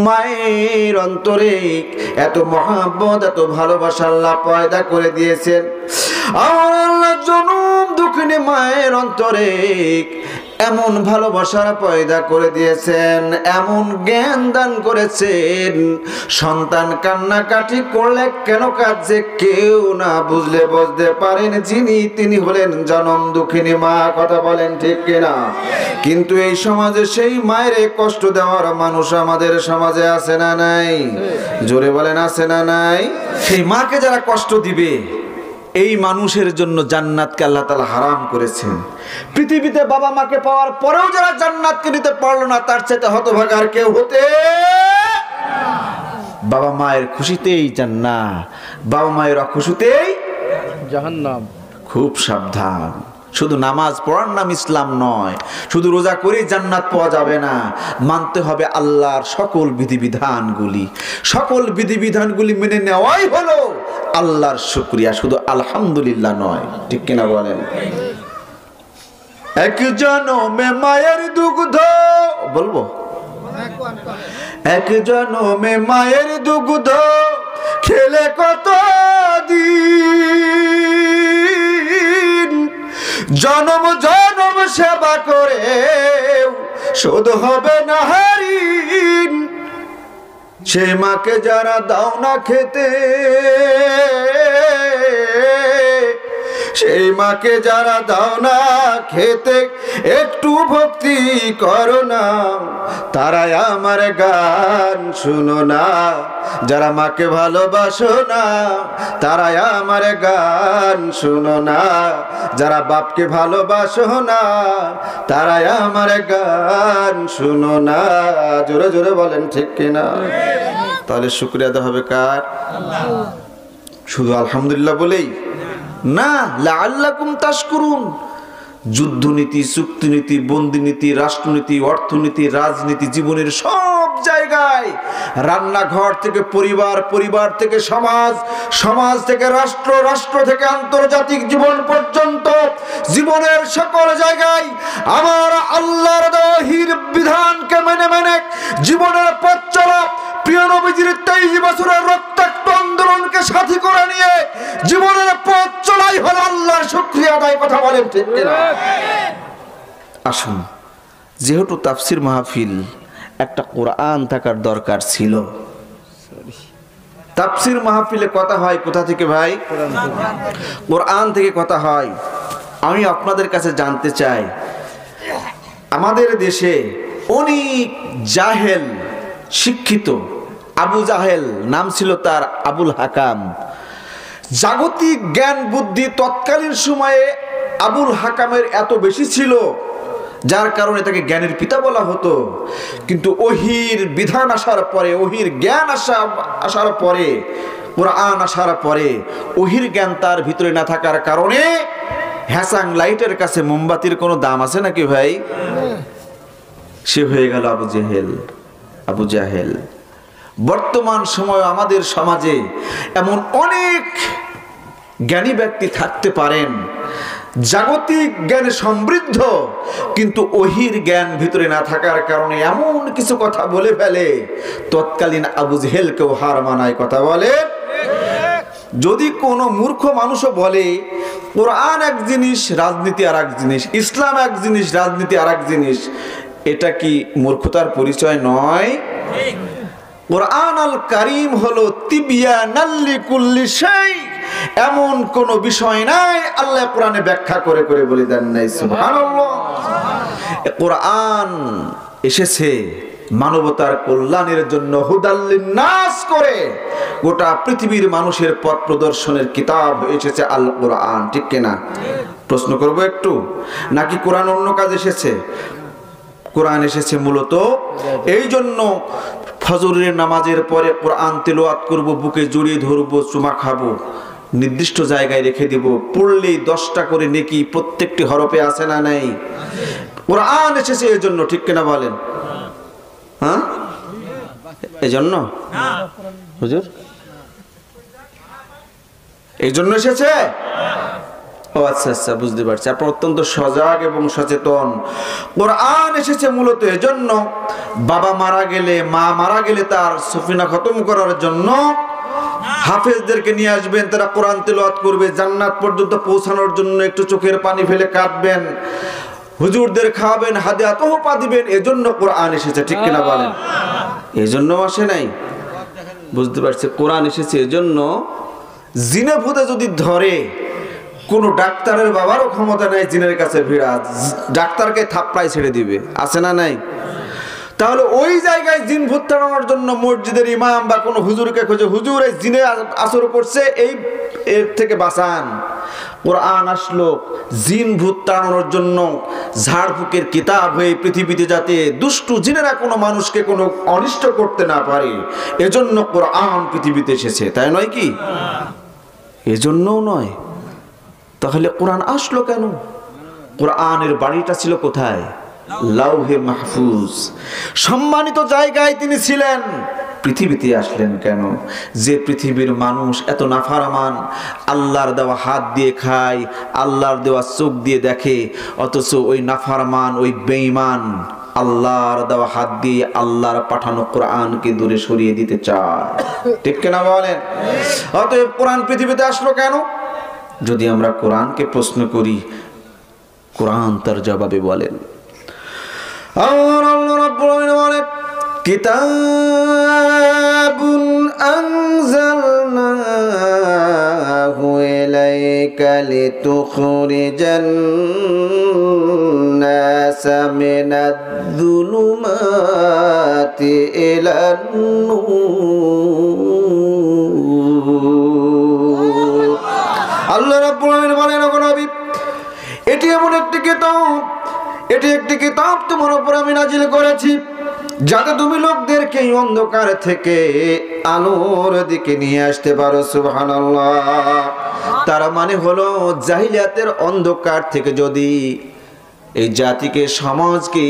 মায়ের অন্তরে এত মহাব্বত, এত ভালোবাসা আল্লাহ পয়দা করে দিয়েছেন। আমার আল্লাহ জনম দুঃখিনী মায়ের অন্তরে এমন ভালোবাসার পয়দা করে দিয়েছেন, এমন জ্ঞান দান করেছেন, সন্তান কান্নাকাটি করলে কেন কাঁদছে কেউ না বুঝলে বুঝতে পারেন যিনি, তিনি হলেন জনম দুঃখিনী মা, কথা বলেন ঠিক কিনা? কিন্তু এই সমাজে সেই মায়ের কষ্ট দেওয়ার মানুষ আমাদের সমাজে আছে না নাই? জোরে বলেন আছে না নাই? সেই মাকে যারা কষ্ট দিবে এই মানুষের জন্য জান্নাতকে আল্লাহ তাআলা হারাম করেছেন। পৃথিবীতে বাবা মাকে পাওয়ার পরেও যারা জান্নাতকে নিতে পারলো না, তার চাইতে হতভাগা আর কেউ হতে। বাবা মায়ের খুশিতেই জান্নাত, বাবা মায়ের অখুশিতেই জাহান্নাম। খুব সাবধান। শুধু নামাজ পড়ার নাম ইসলাম নয়, শুধু রোজা করে জান্নাত পাওয়া যাবে না, মানতে হবে আল্লাহর সকল বিধিবিধানগুলি। সকল বিধিবিধানগুলি মেনে নেওয়াই হলো আল্লাহর শুকরিয়া, শুধু আলহামদুলিল্লাহ নয়। ঠিক কিনা বলেন? এক জনমে মায়ের দুগ্ধ, বলবো এক জনমে মায়ের দুগ্ধ খেলে কত দিন, জনম জনম সেবা করে শোধ হবে না হারিন। সে মাকে যারা দাও না খেতে, সেই মাকে যারা দাও না খেতে, একটু ভক্তি করো না, তারাই আমার গান শুনো না। যারা মাকে ভালোবাসো না, তারাই আমার গান শুনো না। যারা বাপকে ভালোবাসো না, তারাই আমার গান শুনো না। জোরে জোরে বলেন ঠিক কিনা? তাহলে শুকরিয়া আদায় হবে কার? শুধু আলহামদুলিল্লাহ বলেই না, লাআল্লাকুম তাশকুরুন। যুদ্ধনীতি, চুক্তিনীতি, বন্দিনীতি, রাষ্ট্রনীতি, অর্থনীতি, রাজনীতি, জীবনের সব জায়গায়, রান্নাঘর থেকে পরিবার, পরিবার থেকে সমাজ, সমাজ থেকে রাষ্ট্র, রাষ্ট্র থেকে আন্তর্জাতিক জীবন পর্যন্ত জীবনের সকল জায়গায় আমার আল্লাহর দহির বিধানকে মেনে মেনে জীবনের পথ চলা, প্রিয় নবীজির 23 বছরের রক্তাক্ত আন্দোলনকে সাথী করে নিয়ে জীবনের পথ চলাই হলো আল্লাহর শুকরিয়া আদায়। কথা বলেন ঠিক কিনা? আসুন, যেহেতু তাফসির মাহফিল, একটা কোরআন থাকার দরকার ছিল। তাফসির মাহফিলে কথা হয় কোথা থেকে ভাই? কোরআন থেকে কথা হয়। আমি আপনাদের কাছে জানতে চাই, আমাদের দেশে অনেক জাহেল শিক্ষিত, আবু জাহেল নাম ছিল তার, আবুল হাকাম। জাগতিক জ্ঞান বুদ্ধি তৎকালীন সময়ে আবুল হাকামের এত বেশি ছিল, যার কারণে তাকে জ্ঞানের পিতা বলা হতো। কিন্তু ওহির বিধান আসার পরে, ওহির জ্ঞান আসার পরে, কোরআন আসার পরে ওহির জ্ঞান তার ভিতরে না থাকার কারণে হ্যাসাং লাইটের কাছে মোমবাতির কোনো দাম আছে নাকি ভাই? সে হয়ে গেল আবু জাহেল, আবু জাহেল। বর্তমান সময় আমাদের সমাজে এমন অনেক জ্ঞানী ব্যক্তি থাকতে পারেন, জাগতিক জ্ঞানে সমৃদ্ধ, কিন্তু ওহির জ্ঞান ভিতরে না থাকার কারণে এমন কিছু কথা বলে ফেলে তৎকালীন আবু জাহেলকেও হার মানায়। কথা বলে, যদি কোনো মূর্খ মানুষও বলে কোরআন এক জিনিস, রাজনীতি আর এক জিনিস, ইসলাম এক জিনিস, রাজনীতি আর এক জিনিস, এটা কি মূর্খতার পরিচয় নয়? কোরআন আল কারীম হলো তিবিয়ানাল লিকুল্লি শাই, এমন কোন বিষয় নাই আল্লাহ কোরআনে ব্যাখ্যা করে করে বলে দেন নাই। সুবহানাল্লাহ। কোরআন এসেছে মানবতার কল্যাণের জন্য, হুদাল্লিন নাস করে গোটা পৃথিবীর মানুষের পথ প্রদর্শনের কিতাব এসেছে আল কোরআন। ঠিক কিনা? প্রশ্ন করব একটু, নাকি কোরআন অন্য কাজ এসেছে? কোরআন এসেছে মূলত এই জন্য, ফজরের নামাজের পরে কোরআন তেলাওয়াত করব, বুকে জড়িয়ে ধরবো, চুমা খাবো, নির্দিষ্ট জায়গায় রেখে দিব, পড়লেই 10টা করে নেকি প্রত্যেকটি হরফে আছে না নাই? কোরআন এসেছে এই জন্য। ঠিক কিনা বলেন? হ্যাঁ, এই জন্য হুজুর, এই জন্য এসেছে। ও আচ্ছা আচ্ছা, বুঝতে পারছি, আপনার অত্যন্ত সজাগ এবং সচেতন। কোরআন এসেছে মূলত এজন্য, বাবা মারা গেলে, মা মারা গেলে তার সফিনা খতম করার জন্য হাফেজদেরকে নিয়ে আসবেন, তারা কোরআন তেলাওয়াত করবে, জান্নাত পর্যন্ত পৌঁছানোর জন্য একটু চোখের পানি ফেলে কাঁদবেন, হুজুরদের খাওয়াবেন, হাদিয়া তোহফা দিবেন, এজন্য কোরআন এসেছে। ঠিক কিনা বলেন? এজন্য আসে নাই? বুঝতে পারছি। কোরআন এসেছে এজন্য, জিনে ভূতে যদি ধরে, কোনো ডাক্তারের বাবারও ক্ষমতা নাই জিনের কাছে ভিড়া, ডাক্তারকে থাপ্পড়ায় ছেড়ে দিবে, আছে না নাই? তাহলে ওই জায়গায় জিন ভূত তাড়ানোর জন্য মসজিদের ইমাম বা কোনো হুজুরকে খোঁজে, হুজুর এই জিনে আসর করছে, এই এর থেকে বাঁচান। কোরআন আসলো জিন ভূত তাড়ানোর জন্য, ঝাড়ফুঁকের কিতাব হয়ে পৃথিবীতে যাতে দুষ্টু জিনেরা কোনো মানুষকে কোনো অনিষ্ট করতে না পারে, এজন্য কোরআন পৃথিবীতে এসেছে, তাই নয় কি? এজন্যও নয়, তাহলে কোরআন আসলো কেন? কোরআনের বাড়িটা ছিল কোথায়? লাউহে মাহফুজ, সম্মানিত জায়গায় তিনি ছিলেন। পৃথিবীতে আসলেন কেন? যে পৃথিবীর মানুষ এত নাফরমান, আল্লাহর দেওয়া হাত দিয়ে খায়, আল্লাহর দেওয়া চোখ দিয়ে দেখে, অথচ ওই নাফরমান, ওই বেঈমান আল্লাহর দেওয়া হাত দিয়ে আল্লাহর পাঠানো কোরআনকে দূরে সরিয়ে দিতে চায়, ঠিক কিনা বলেন? অতএব কোরআন পৃথিবীতে আসলো কেন? যদি আমরা কোরআনকে প্রশ্ন করি, কোরআন তার জবাবে বলেন, আল্লাহ রাব্বুল আলামিন বলেন, কিতাবুন আনজালনাহু ইলাইকা লিতুখরিজান নাসা মিনায-যুলুমাতি ইলান নূর। আল্লাহ রাব্বুল আলামিন বলেন, ও নবী, এটি এমন একটি কিতাব, এটি একটি কিতাব তোমার উপর আমি নাজিল করেছি, যাতে তুমি লোকদেরকে অন্ধকার থেকে আলোর দিকে নিয়ে আসতে পারো। সুবহানাল্লাহ। তার মানে হলো, জাহিলিয়াতের অন্ধকার থেকে যদি এই জাতিকে, সমাজকে,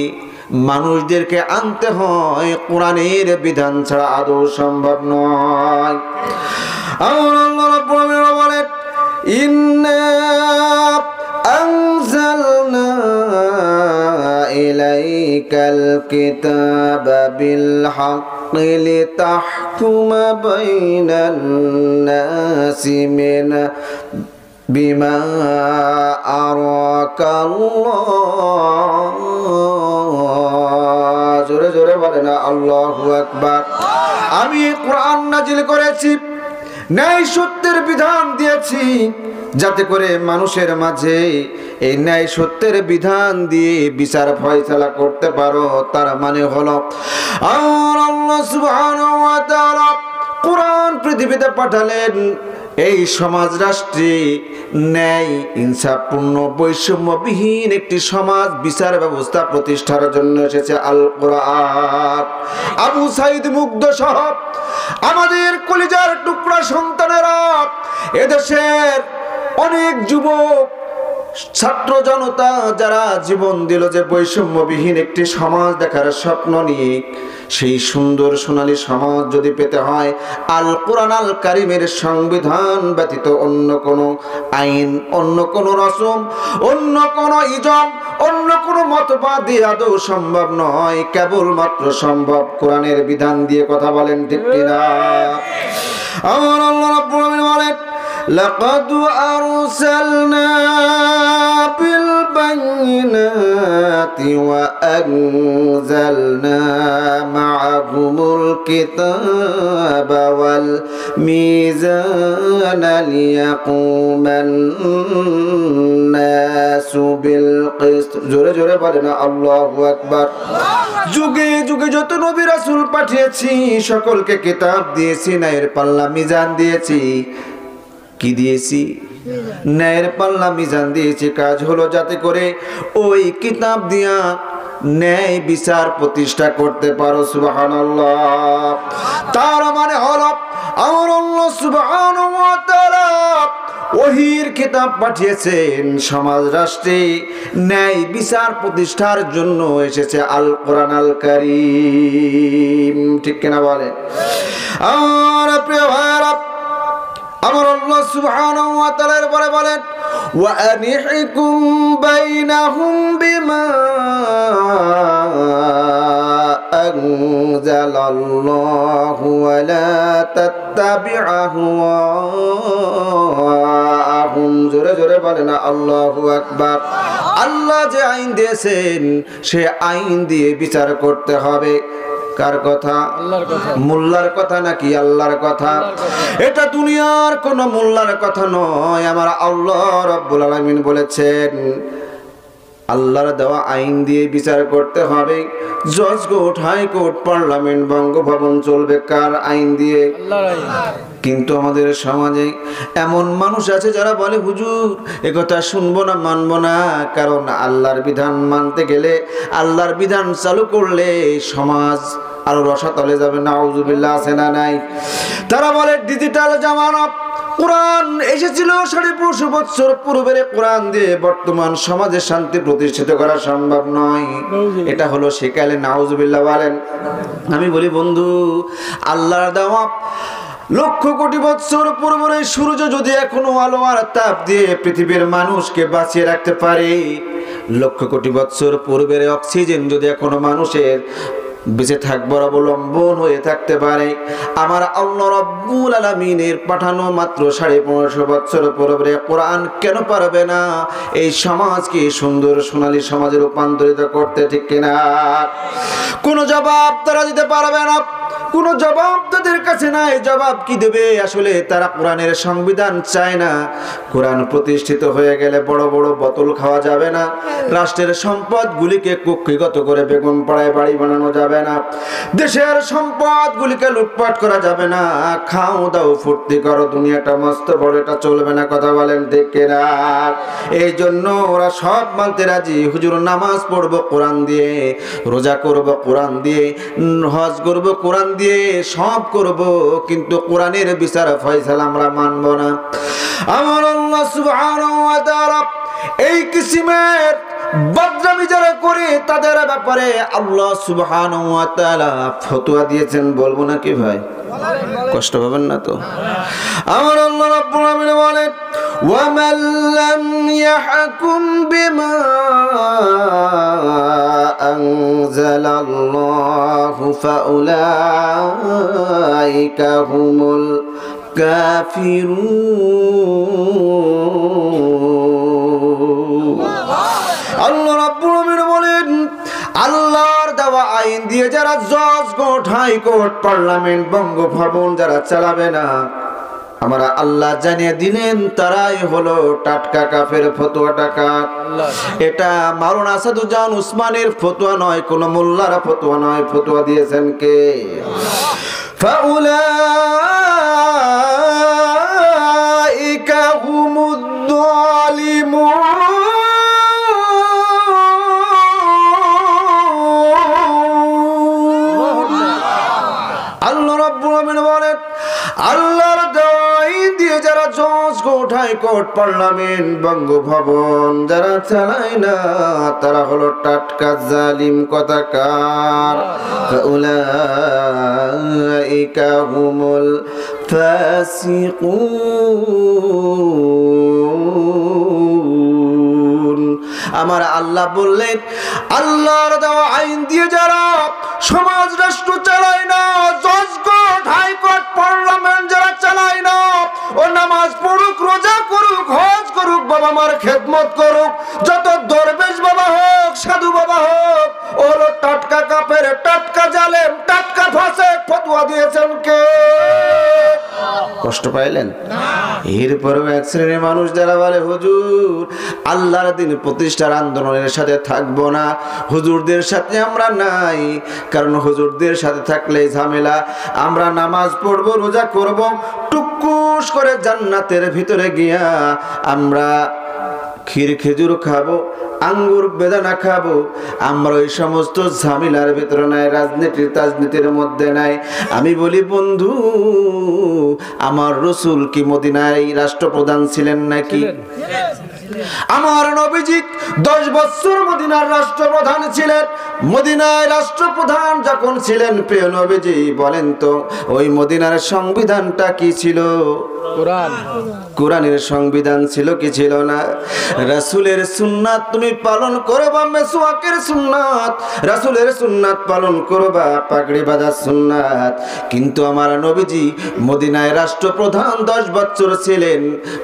মানুষদেরকে আনতে হয়, কোরআনের বিধান ছাড়া আদৌ সম্ভব নয়। আল্লাহ রাব্বুল আলামিন বলেন, ইন্না আনজালনা ইলাইকাল কিতাবা বিল হাক্কি লিতাহকুমা বাইনান নাসি বিমা আরাকাল্লাহ। জোরে জোরে বলেন আল্লাহু আকবার। আমি কোরআন নাজিল করেছি, ন্যায় সত্যের বিধান দিয়েছি, যাতে করে মানুষের মাঝে এই ন্যায় সত্যের বিধান দিয়ে বিচার ফয়সালা করতে পারো। তার মানে হলো, আল্লাহ সুবহানাহু ওয়া তাআলা কোরআন পৃথিবীতে পাঠালেন এই সমাজ রাষ্ট্রে ন্যায় ইনসাফপূর্ণ বৈষম্যবিহীন একটি সমাজ বিচার ব্যবস্থা প্রতিষ্ঠার জন্য এসেছে আল কোরআন। আবু সাইদ মুগ্ধ সহ আমাদের কলিজার টুকরা সন্তানেরা, এদেশের অনেক যুবক, ছাত্র জনতা যারা জীবন দিল যে বৈষম্যবিহীন একটি সমাজ দেখার স্বপ্ন নিয়ে, সেই সুন্দর সোনালী সমাজ যদি পেতে হয়, আল কোরআন আল কারিমের সংবিধান ব্যতীত অন্য কোনো আইন, অন্য কোনো রসম, অন্য কোনো ইজম, অন্য কোনো মতবাদ দিয়ে আদৌ সম্ভব নয়। কেবলমাত্র সম্ভব কোরআনের বিধান দিয়ে। কথা বলেন ঠিক কিনা? আমার আল্লাহ রাব্বুল আলামিন বলেন, لقد أرسلنا بالبينات وأنزلنا معهم الكتاب والميزان ليقوم الناس بالقسط। জোরে জোরে বলেন আল্লাহু আকবার। যুগে যুগে যত নবী রাসূল পাঠিয়েছি, সকলকে কিতাব দিয়েছি, ন্যায়ের পাল্লা মিজান দিয়েছি। কি দিয়েছি? ন্যায়ের পাল্লা মিজান দিয়েছি। কাজ হলো যাতে করে ওই কিতাব দিয়া ন্যায় বিচার প্রতিষ্ঠা করতে পারো। সুবহানাল্লাহ। তার মানে হলো, আমার আল্লাহ সুবহানাহু ওয়া তাআলা ওহীর কিতাব পাঠিয়েছেন, সমাজ রাষ্ট্রে ন্যায় বিচার প্রতিষ্ঠার জন্য এসেছে আল কোরআন আল কারীম, ঠিক কিনা বলে? আর প্রিয় ভাইরা, আমার আল্লাহ সুবহানাহু ওয়া তাআলা এরপরে বলেন, ওয়া আনিহকুম বাইনাহুম বিমা আনজালাল্লাহু ওয়া লা তাত্তাবি'হু আহওয়াহুম। জোরে জোরে বলেন আল্লাহু আকবার। আল্লাহ যে আইন দিয়েছেন, সে আইন দিয়ে বিচার করতে হবে। কার কথা? আল্লাহর কথা। মোল্লার কথা নাকি আল্লাহর কথা? এটা দুনিয়ার কোন মোল্লার কথা নয়। আমার আল্লাহ রাব্বুল আলামিন বলেছেন, আল্লাহর দেওয়া আইন দিয়ে বিচার করতে হবে। জজ কোর্ট, হাইকোর্ট, পার্লামেন্ট, বঙ্গভবন চলবে কার আইন দিয়ে? কিন্তু আমাদের সমাজে এমন মানুষ আছে যারা বলে হুজুর একথা শুনবো না, মানবো না, কারণ আল্লাহর বিধান মানতে গেলে, আল্লাহর বিধান চালু করলে সমাজ আরো রসাতলে যাবে। নাউজুবিল্লাহ, আছে না নাই? তারা বলে ডিজিটাল জামানা, কোরআন এসেছিল 450 বছর পূর্বের কোরআন দিয়ে বর্তমান সমাজে শান্তি প্রতিষ্ঠিত করা সম্ভব নয়। এটা হলো সেকালে। নাউজুবিল্লাহ বলেন। আমি বলি বন্ধু, আল্লাহর দেওয়া লক্ষ কোটি বছর পূর্বের সূর্য যদি এখনো আলো আর তাপ দিয়ে পৃথিবীর মানুষকে বাঁচিয়ে রাখতে পারে, লক্ষ কোটি বছর পূর্বের অক্সিজেন যদি এখনো মানুষের বেঁচে থাকবার অবলম্বন হয়ে থাকতে পারে, আমার আল্লাহ রাব্বুল আলামিনের পাঠানো মাত্র 1550 বছর পূর্বে কোরআন কেন পারবে না এই সমাজকে সুন্দর সোনালী সমাজে রূপান্তরিত করতে? ঠিক কিনা? কোনো জবাব তারা দিতে পারবে না, কোনো জবাব তাদের কাছে নাই। জবাব কি দেবে? আসলে তারা কোরআনের সংবিধান চায় না। কোরআন প্রতিষ্ঠিত হয়ে গেলে বড় বড় বোতল খাওয়া যাবে না, রাষ্ট্রের সম্পদগুলিকে কুক্ষিগত করে বেগুন পাড়ায় বাড়ি বানানো যাবে না, দেশের সম্পদগুলিকে লুটপাট করা যাবে না। খাও দাও ফুর্তি করো, দুনিয়াটা মস্ত বড়, এটা চলবে না। কথা বলেন ঠিক কিনা? এই জন্য ওরা সব মানতে রাজি। হুজুর নামাজ পড়বো কোরআন দিয়ে, রোজা করব কোরআন দিয়ে, হজ করব কোরআন দিয়ে, সব করব, কিন্তু কোরআনের বিচার ফয়সালা আমরা মানব না। আমার আল্লাহ সুবহানাহু ওয়া তাআলা এই কিসিমের বদনামি যারা করে তাদের ব্যাপারে আল্লাহ সুবহানাহু ওয়া তাআলা ফতোয়া দিয়েছেন। বলবো না কি ভাই? কষ্ট পাবেন না তো? আমার আল্লাহ রাব্বুল আলামিন বলেন, ওয়া মান লাম ইয়াহকুম বিমা আনজালাল্লাহু ফাউলাইকা হুমুল কাফিরুন। আল্লাহ রাব্বুল আলামিন বলেন, আল্লাহর দেওয়া আইন দিয়ে যারা জজ কোর্ট, হাইকোর্ট, পার্লামেন্ট, বঙ্গভবন যারা চালাবে না, আমরা আল্লাহ জানিয়ে দিলেন তারাই হলো টাটকা কাফের। ফতোয়াটা কার? এটা মাওলানা আসাদুজ্জামান উসমানের ফতোয়া নয়, কোন মোল্লার ফতোয়া নয়। ফতোয়া দিয়েছেন কে? ফাউলাইকা হুমুদ যালিমুন। আল্লাহ রাব্বুল আলামিন বলেন, আল্লাহর আইন দিয়ে যারা জজ কোর্ট, হাইকোর্ট, পার্লামেন্ট, বঙ্গভবন যারা চালায় না, তারা হলো টাটকা জালিম। কথাকার? ফাউলাইকা হুমুল ফাসিকুন। আমার আল্লাহ বললেন, আল্লাহর দেওয়া আইন দিয়ে যারা সমাজ রাষ্ট্র চালায় না, জজ কোর্ট, হাইকোর্ট, পার্লামেন্ট যারা চালায় না, ও নামাজ পড়ুক, রোজা করুক, হজ করুক, বাবা মার খেদমত করুক, যত দরবেশ বাবা হোক, সাধু বাবা হোক, ও হলো টাটকা কাফের, টাটকা জালেম, টাটকা ফাসিক। ফতোয়া দিয়েছেন কে? কষ্ট পাইলেন? এরপরেও এক শ্রেণীর মানুষ যারা বলে হুজুর আল্লাহর দিন প্রতিষ্ঠার আন্দোলনের সাথে থাকবো না, হুজুরদের সাথে আমরা নাই, কারণ হুজুরদের সাথে থাকলে ঝামেলা। আমরা নামাজ পড়বো, রোজা করব, টুকুস করে জান্নাতের ভিতরে গিয়া আমরা ক্ষীর খেজুর খাবো, আঙ্গুর বেদানা খাবো। আমরা ওই সমস্ত ঝামেলার ভিতরে নাই, রাজনীতির মধ্যে নাই। আমি বলি বন্ধু, আমার রাসূল কি মদিনায় রাষ্ট্রপ্রধান ছিলেন নাকি? আমার নবীজি 10 বছর মদিনার রাষ্ট্রপ্রধান ছিলেন। মদিনায় রাষ্ট্রপ্রধান যখন ছিলেন, প্রিয় নবীজি বলেন তো ওই মদিনার সংবিধানটা কি ছিল? কোরআন। কোরআনের সংবিধান ছিল কি ছিল না? রাসূলের সুন্নাত তুমি পালন করবা, মেসওয়াকের সুন্নাত, রাসূলের সুন্নাত পালন করবা, পাগড়ি বাঁধার সুন্নাত। কিন্তু আমার নবীজি মদিনায় রাষ্ট্রপ্রধান 10 বছর ছিলেন।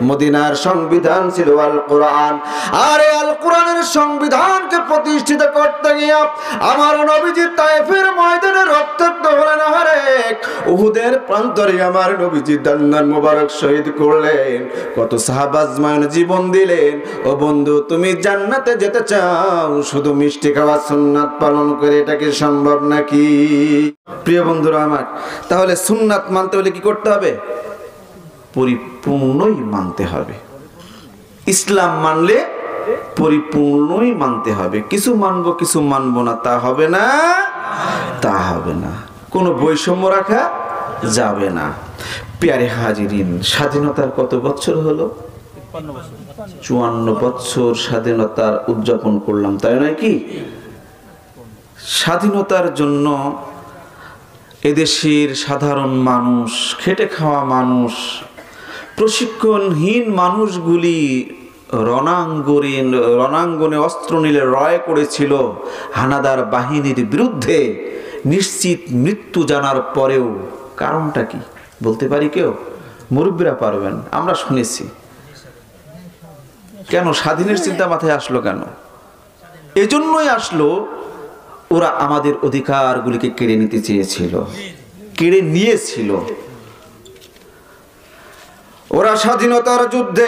মদিনার সংবিধান ছিল আল কোরআন। কোরআন। আর এই আল কোরআনের সংবিধানকে প্রতিষ্ঠিত করতে গিয়ে আমার নবীজি তায়েফের ময়দানে রক্তাক্ত হলেন। আরে উহুদের প্রান্তরে আমার নবীজি দান্দান মোবারক শহীদ করলেন, কত সাহাবা আজমাইন জীবন দিলেন। ও বন্ধু, তুমি জান্নাতে যেতে চাও শুধু মিষ্টি খাওয়া সুন্নাত পালন করে, এটা কি সম্ভব নাকি? প্রিয় বন্ধুরা আমার, তাহলে সুন্নাত মানতে হলে কি করতে হবে? পরিপূর্ণই মানতে হবে। ইসলাম মানলে পরিপূর্ণই মানতে হবে। কিছু মানবো কিছু মানবো না, তা হবে না, তা হবে না। কোনো বৈষম্য রাখা যাবে না। প্যারে হাজিরিন, স্বাধীনতার কত বছর হলো? 54 বছর স্বাধীনতার উদযাপন করলাম, তাই নয় কি? স্বাধীনতার জন্য এদেশের সাধারণ মানুষ, খেটে খাওয়া মানুষ, প্রশিক্ষণহীন মানুষগুলি রণাঙ্গনে অস্ত্র নিলে লড়াই করেছিল হানাদার বাহিনীর বিরুদ্ধে। নিশ্চিত মৃত্যু জানার পরেও কারণটা কি বলতে পারি কেউ? মুরব্বীরা পারবেন, আমরা শুনেছি। কেন স্বাধীনের চিন্তা মাথায় আসলো কেন? এজন্যই আসলো, ওরা আমাদের অধিকারগুলিকে কেড়ে নিতে চেয়েছিল, কেড়ে নিয়েছিল। ওরা স্বাধীনতার যুদ্ধে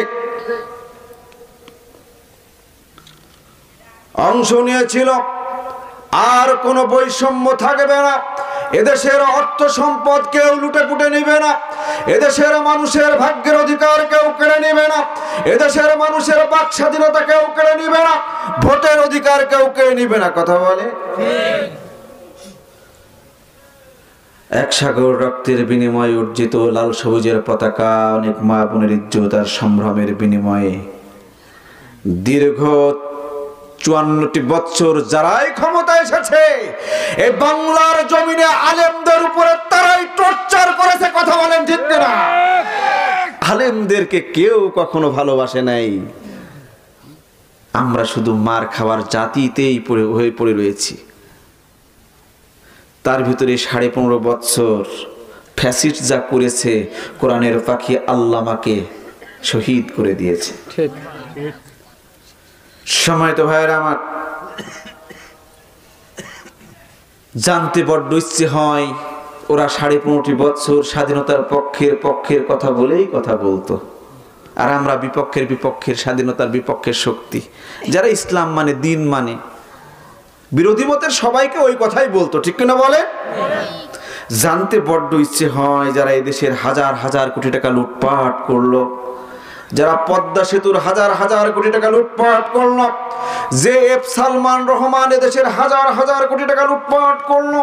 অংশ নিয়েছিল। আর কোনো বৈষম্য থাকবে না। এদেশের অর্থ সম্পদ কেউ লুটে পুটে নিবে না। এদেশের মানুষের ভাগ্যের অধিকার কেউ কেড়ে নিবে না। এদেশের মানুষের বাক স্বাধীনতা কেউ কেড়ে নিবে না। ভোটের অধিকার কেউ কেড়ে নিবে না। কথা বলে? এক সাগর রক্তের বিনিময়ে অর্জিত লাল সবুজের পতাকা, অনেক মা বোনের ইজ্জত আর সম্ভ্রমের বিনিময়ে দীর্ঘ 54টি বছর যারাই ক্ষমতা এসেছে, এই বাংলার জমিনে আলেমদের উপরে তারাই টর্চার করেছে। কথা বলেন ঠিক না? আলেমদেরকে কেউ কখনো ভালোবাসে নাই। আমরা শুধু মার খাওয়ার জাতিতেই হয়ে পড়ে রয়েছি। তার ভিতরে 15.5 বছর ফ্যাসিস্ট যা করেছে, কোরআনের পাখি আল্লামাকে শহীদ করে দিয়েছে। সময় তো ভাইয়েরা আমার, জানতে বড্ড ইচ্ছে হয় ওরা 15.5 বছর স্বাধীনতার পক্ষের কথা বলেই কথা বলতো, আর আমরা বিপক্ষের স্বাধীনতার বিপক্ষের শক্তি, যারা ইসলাম মানে, দিন মানে, বিরোধী মতের সবাইকে ওই কথাই বলতো। ঠিক কিনা বলে? জানতে বড্ড ইচ্ছে হয় যারা এদেশের হাজার হাজার কোটি টাকা লুটপাট করলো, যারা পদ্মা সেতুর হাজার হাজার কোটি টাকা লুটপাট করলো, যে এফ সালমান রহমান এদেশের হাজার হাজার কোটি টাকা লুটপাট করলো,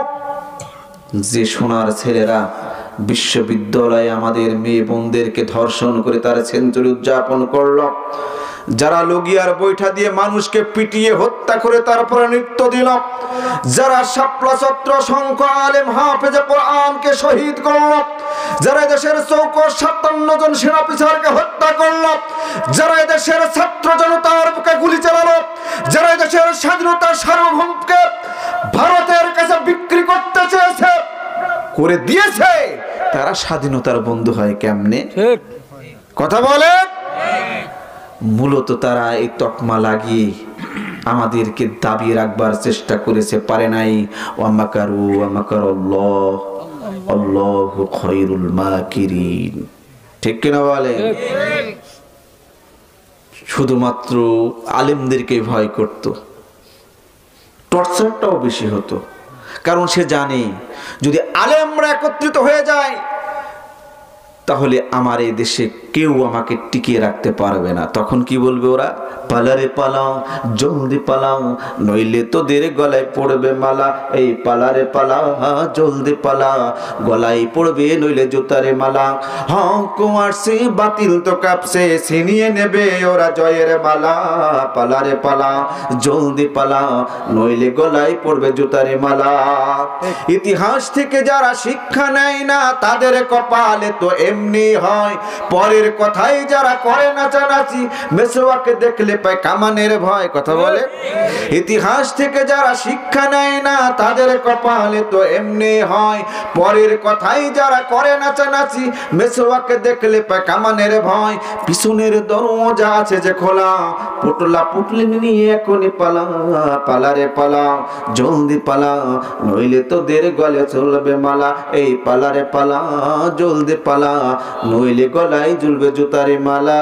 যে সোনার ছেলেরা বিশ্ববিদ্যালয়ে আমাদের মেয়ে বোনদেরকে ধর্ষণ করে তারা সেঞ্চুরি উদযাপন করলো, যারা লগিয়ার বৈঠা দিয়ে মানুষকে পিটিয়ে হত্যা করে তারপরে নৃত্য দিল, যারা শাপলা চত্র সংখ্য আলেম হাফেজে কোরআনকে শহীদ করল, যারা দেশের 57 জন সেনা অফিসারকে হত্যা করল, যারা দেশের ছাত্র জনতার বুকে গুলি চালালো, যারা দেশের স্বাধীনতার সার্বভৌমকে ভারতের কাছে বিক্রি করতে চেয়েছে, করে দিয়েছে, তারা স্বাধীনতার বন্ধু হয় কেমনে? কথা বলে? মূলত তারা এই তকমা লাগিয়ে আমাদেরকে দাবিয়ে রাখবার চেষ্টা করেছে, পারে নাই। ওয়ামাকারু ওয়ামাকারাল্লাহ আল্লাহু খায়রুল মাকিরিন। ঠিক কিনা বলে? শুধুমাত্র আলেমদেরকে ভয় করত, টর্চারটাও বেশি হতো, কারণ সে জানে যদি আলেমরা একত্রিত হয়ে যায় তাহলে আমার এই দেশে কেউ আমাকে টিকিয়ে রাখতে পারবে না। তখন কি বলবে ওরা? পালারে পালাও, জলদি পালাও, নইলে তোদের গলায় পড়বে মালা। এই পালারে পালাও, জলদি পালা, গলায় পড়বে নইলে জুতারে মালা। হক আসছে, বাতিল তো কাঁপছে, ছিনিয়ে নেবে ওরা জয়ের মালা। পালারে পালা, জলদি পালা, নইলে গলায় পড়বে জুতারে মালা। ইতিহাস থেকে যারা শিক্ষা নেয় না তাদের কপালে তো এমনি হয়। পরের কথাই যারা করে নাচানাচি, মেসোয়াকে দেখলে পায় কামানের ভয়। কথা বলে, ইতিহাস থেকে যারা শিক্ষা নেয় না, তাদের কপালে তো এমনি হয়। পরের কথাই যারা করে নাচানাচি, মেসোয়াকে দেখলে পায় কামানের ভয়। পিছনের দরজা আছে যে খোলা, পুটলা পুটলি নিয়ে এখনই পালা, পালারে পালা, জলদি পালা, নইলে তোদের গলে চলবে মালা। এই পালারে পালা, জলদি পালা, নইলে গলায় ঝুলবে জুতারে মালা।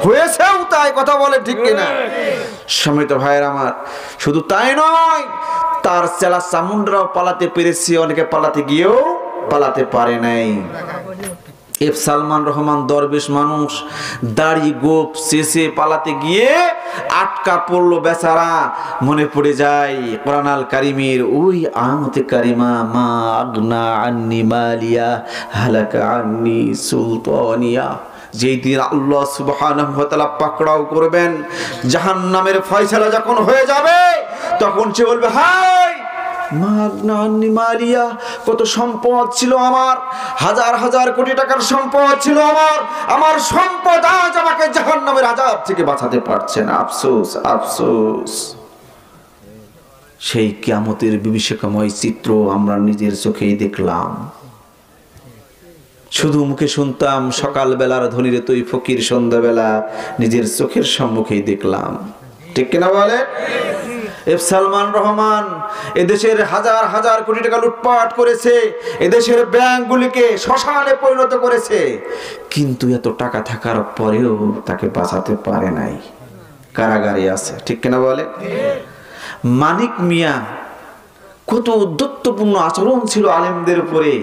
হয়েছেও তাই, কথা বলে ঠিক কিনা? সম্মানিত ভাইয়ের আমার, শুধু তাই নয়, তার চেলা চামুন্ডরাও পালাতে পেরেছে, অনেকে পালাতে গিয়েও পালাতে পারে নাই। এফ সালমান রহমান দরবেশ মানুষ, দাড়ি গোপ শেষে পালাতে গিয়ে আটকা পড়লো বেচারা। মনে পড়ে যায় কোরআন আল কারিমের ওই আয়াতে কারিমা, মা আগনা আন্নি মালিয়া হালাকা আন্নি সুলতানিয়া। যেই দিন আল্লাহ সুবহানাহু ওয়া তাআলা পাকড়াও করবেন, জাহান্নামের ফয়সালা যখন হয়ে যাবে, তখন সে বলবে, হায় মালিয়া, কত সম্পদ ছিল আমার, হাজার হাজার কোটি টাকার সম্পদ ছিল আমার, আমার সম্পদ আজ আমাকে জাহান্নামের আযাব থেকে বাঁচাতে পারছে না। আফসোস আফসোস। সেই কিয়ামতের বিভীষিকাময় চিত্র আমরা নিজের চোখেই দেখলাম। শুধু মুখে শুনতাম, সকাল বেলার ধনীরে তুই ফকির, সন্ধ্যাবেলা নিজের চোখের সম্মুখেই দেখলাম। ঠিক কিনা বলে? এফ সালমান রহমান এদেশের হাজার হাজার কোটি টাকা লুটপাট করেছে, এদেশের ব্যাংকগুলিকে শ্মশানে পরিণত করেছে, কিন্তু এত টাকা থাকার পরেও তাকে বাঁচাতে পারে নাই, কারাগারে আছে। ঠিক কিনা বলে? মানিক মিয়া, কত উদ্ধত্তপূর্ণ আচরণ ছিল আলেমদের উপরে,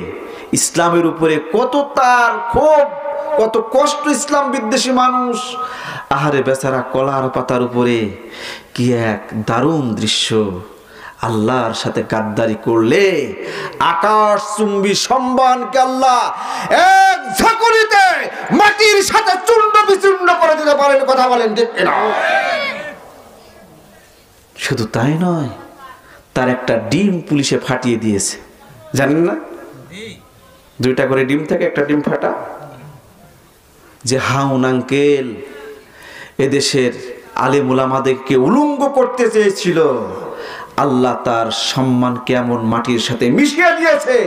ইসলামের উপরে, কত তার ক্ষোভ, কত কষ্ট ইসলাম বিদ্বেষী মানুষ। আহারে বেচারা, কলার পাতার উপরে কি এক দারুণ দৃশ্য। আল্লাহর সাথে গাদ্দারি করলে আকাশ চুম্বি সম্মানকে আল্লাহ এক ঝাঁকুনিতে মাটির সাথে চূর্ণ বিচূর্ণ করে দিতে পারেন। কথা বলেন ঠিক কিনা? শুধু তাই নয়, তার একটা ডিম পুলিশে ফাটিয়ে দিয়েছে, জানেন না? 2টা করে ডিম থাকে, একটা ডিম ফাটা। যে হাউন আঙ্কেল এদেশের আলেম ওলামাদেরকে উলঙ্গ করতে চেয়েছিল, আল্লাহ তার সম্মান কেমন মাটির সাথে মিশিয়ে দিয়েছে,